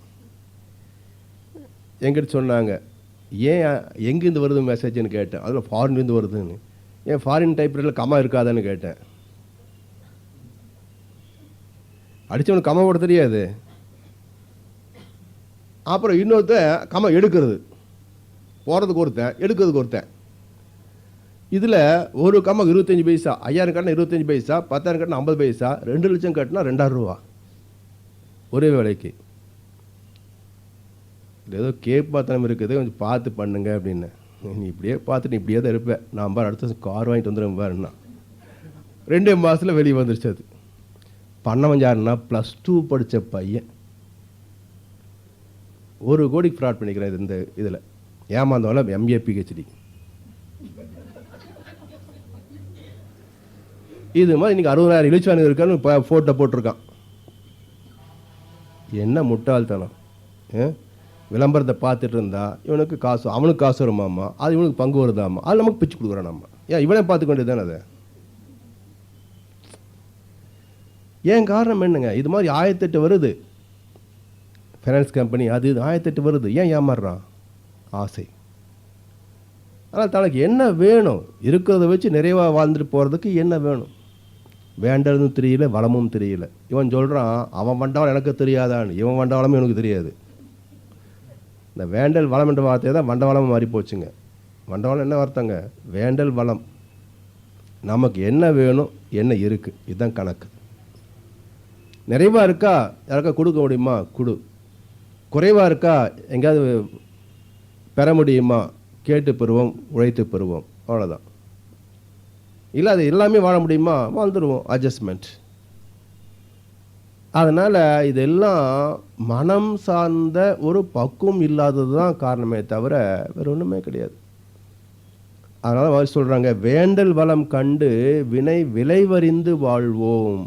எங்கிட்ட சொன்னாங்க, ஏன் எங்கேருந்து வருது மெசேஜ்னு கேட்டேன். அதில் ஃபாரின்லேருந்து வருதுன்னு. ஏன் ஃபாரின் டைப்ரைட்டில் கம்மா இருக்காதான்னு கேட்டேன். அடித்தவனுக்கு கம்மா போட தெரியாது. அப்புறம் இன்னொருத்தன் கம்மா எடுக்கிறது, போகிறதுக்கு ஒருத்தன், எடுக்கிறதுக்கு ஒருத்தன். இதில் ஒரு கம்மா 25 பைசா, 5000 கட்டினா 25 பைசா, 10,000 கட்டினா 50 பைசா, 2 லட்சம் கட்டினா 2000 ரூபா ஒரே வேலைக்கு. ஏதோ கேட்பாத்தனம் இருக்குது, கொஞ்சம் பார்த்து பண்ணுங்க அப்படின்னு. நீ இப்படியே பார்த்துட்டு இப்படியே தான் இருப்பேன், நான் பாரு அடுத்த கார் வாங்கிட்டு வந்துடுவேன் பாருன்னா. 2 மாதத்தில் வெளியே வந்துருச்சு. அது பண்ணவன் யாருன்னா +2 படித்த பையன். 1 கோடிக்கு ஃப்ராட் பண்ணிக்கிறேன் இந்த இதில். ஏமாந்தவள MA PhD. இது மாதிரி இன்றைக்கி 60,000 இழிச்சானுங்க இருக்கான்னு ஃபோட்டோ போட்டிருக்கான். என்ன முட்டாள்தனம். விளம்பரத்தை பார்த்துட்டு இருந்தா இவனுக்கு காசு, அவனுக்கு காசு வருமாமா, அது இவனுக்கு பங்கு வருதாமா, அது நமக்கு பிச்சு கொடுக்குறான். நம்ம ஏன் இவனே பார்த்துக்க வேண்டியது தானே அதை. ஏன் காரணம் என்னங்க, இது மாதிரி 1008 வருது, ஃபைனான்ஸ் கம்பெனி அது 1008 வருது. ஏன் ஏமாறுறான்? ஆசை. ஆனால் தனக்கு என்ன வேணும், இருக்கிறத வச்சு நிறைவாக வாழ்ந்துட்டு போகிறதுக்கு என்ன வேணும், வேண்டதும் தெரியல, வளமும் தெரியல. இவன் சொல்கிறான் அவன் வண்டவளம் எனக்கு தெரியாதான்னு. இவன் வண்டவளமும் எனக்கு தெரியாது. இந்த வேண்டல் வளம் என்ற வார்த்தையை தான் வண்டவளம் மாறி போச்சுங்க. வண்டவளம் என்ன வார்த்தைங்க? வேண்டல் வளம். நமக்கு என்ன வேணும், என்ன இருக்குது, இதுதான் கணக்கு. நிறைவாக இருக்கா, யாருக்கா கொடுக்க முடியுமா, கொடு. குறைவாக இருக்கா, எங்கேயாவது பெற முடியுமா, கேட்டு பெறுவோம், உழைத்து பெறுவோம், அவ்வளோதான். இல்லை அது எல்லாமே வாழ முடியுமா, வாழ்ந்துடுவோம், அட்ஜஸ்ட்மெண்ட். அதனால் இதெல்லாம் மனம் சார்ந்த ஒரு பக்குவம் இல்லாதது தான் காரணமே தவிர வேறு ஒன்றுமே கிடையாது. அதனால் அவர் சொல்கிறாங்க, வேண்டல் வளம் கண்டு வினை விளைவறிந்து வாழ்வோம்.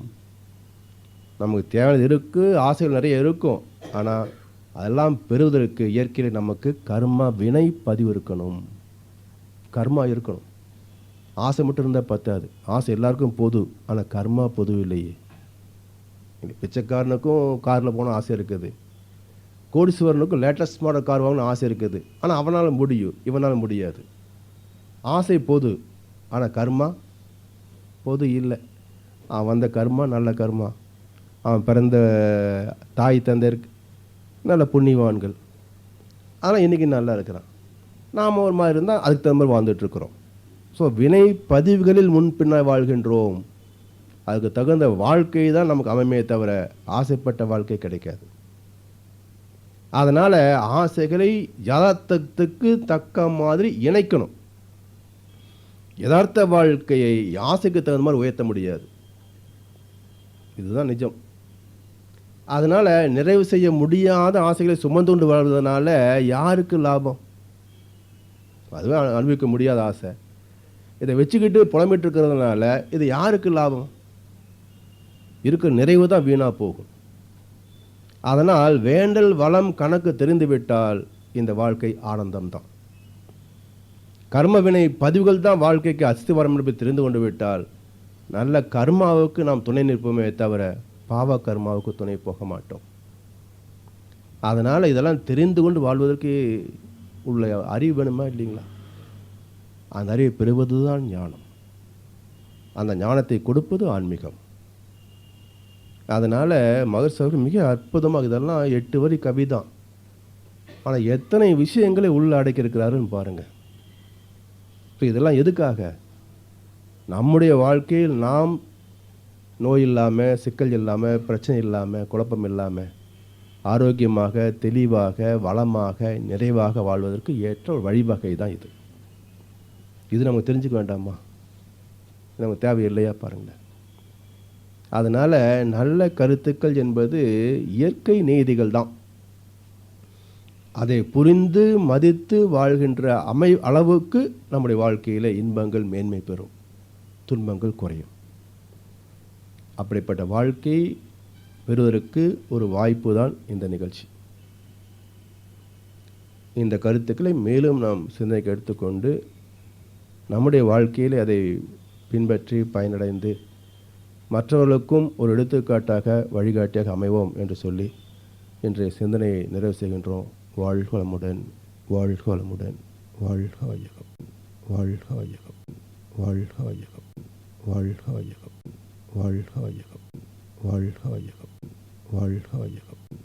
நமக்கு தேவையானது இருக்குது, ஆசைகள் நிறைய இருக்கும். ஆனால் அதெல்லாம் பெறுவதற்கு இயற்கையில் நமக்கு கர்மா வினை பதிவு இருக்கணும், கர்மா இருக்கணும். ஆசை மட்டும் இருந்தால் பத்தாது. ஆசை எல்லாருக்கும் பொது, ஆனால் கர்மா பொது இல்லையே. பிச்சைக்காரனுக்கும் காரில் போன ஆசை இருக்குது, கோடீஸ்வரனுக்கும் லேட்டஸ்ட் மாடல் கார் வாங்கணும் ஆசை இருக்குது. ஆனால் அவனால் முடியும், இவனால் முடியாது. ஆசை பொது, ஆனால் கர்மா பொது இல்லை. அவன் வந்த கர்மா நல்ல கர்மா, அவன் பிறந்த தாய் தந்தையருக்கு நல்ல புண்ணியவான்கள். ஆனால் இன்றைக்கி நல்லா இருக்கிறான். நாம் ஒரு மாதிரி இருந்தால் அதுக்கு தகுந்த மாதிரி வாழ்ந்துட்டுருக்குறோம். ஸோ வினை பதிவுகளில் முன்பின்னாக வாழ்கின்றோம். அதுக்கு தகுந்த வாழ்க்கை தான் நமக்கு அமைமே தவிர ஆசைப்பட்ட வாழ்க்கை கிடைக்காது. அதனால் ஆசைகளை யதார்த்தத்துக்கு தக்க மாதிரி இணைக்கணும். யதார்த்த வாழ்க்கையை ஆசைக்கு தகுந்த மாதிரி உயர்த்த முடியாது. இதுதான் நிஜம். அதனால் நிறைவு செய்ய முடியாத ஆசைகளை சுமந்து கொண்டு வாழ்வதனால யாருக்கு லாபம்? அதுவே அனுபவிக்க முடியாத ஆசை. இதை வச்சுக்கிட்டு புலம்பிட்டு இருக்கிறதுனால இது யாருக்கு லாபம்? இருக்கிற நிறைவு தான் வீணாக போகும். அதனால் வேண்டல் வளம் கணக்கு தெரிந்துவிட்டால் இந்த வாழ்க்கை ஆனந்தம்தான். கர்மவினை பதிவுகள் தான் வாழ்க்கைக்கு அஸ்திவாரம் என்று தெரிந்து கொண்டு விட்டால் நல்ல கர்மாவுக்கு நாம் துணை நிற்போமே தவிர பாவ கர்மாவுக்கு துணை போக மாட்டோம். அதனால் இதெல்லாம் தெரிந்து கொண்டு வாழ்வதற்கு உள்ள அறிவு வேணுமா இல்லைங்களா? அந்த அறிவை பெறுவது தான் ஞானம். அந்த ஞானத்தை கொடுப்பது ஆன்மீகம். அதனால் மகர்ஷி அவர்கள் மிக அற்புதமாக இதெல்லாம் 8 வரி கவிதான். ஆனால் எத்தனை விஷயங்களை உள்ள அடக்கியிருக்கிறாருன்னு பாருங்கள். இப்போ இதெல்லாம் எதுக்காக? நம்முடைய வாழ்க்கையில் நாம் நோய் இல்லாமல், சிக்கல் இல்லாமல், பிரச்சனை இல்லாமல், குழப்பம் இல்லாமல் ஆரோக்கியமாக, தெளிவாக, வளமாக, நிறைவாக வாழ்வதற்கு ஏற்ற ஒரு வழிவகை தான் இது. இது நமக்கு தெரிஞ்சுக்க வேண்டாமா? நமக்கு தேவையில்லையா பாருங்களேன். அதனால் நல்ல கருத்துக்கள் என்பது இயற்கை நீதிகள் தான். அதை புரிந்து மதித்து வாழ்கின்ற அளவுக்கு நம்முடைய வாழ்க்கையில் இன்பங்கள் மேன்மை பெறும், துன்பங்கள் குறையும். அப்படிப்பட்ட வாழ்க்கை பெறுவதற்கு ஒரு வாய்ப்பு தான் இந்த நிகழ்ச்சி. இந்த கருத்துக்களை மேலும் நாம் சிந்தனைக்கு எடுத்துக்கொண்டு நம்முடைய வாழ்க்கையில் அதை பின்பற்றி பயனடைந்து மற்றவர்களுக்கும் ஒரு எடுத்துக்காட்டாக வழிகாட்டியாக அமைவோம் என்று சொல்லி இன்றைய சிந்தனையை நிறைவு செய்கின்றோம். வாழ்க வளமுடன், வாழ்க வளமுடன், வாழ்க வையகம், வாழ்க வையகம், வாழ்க வையகம், வாழ்க வையகம், வாழ்க வையகம், வாழ்க வையகம், வாழ்க வையகம்.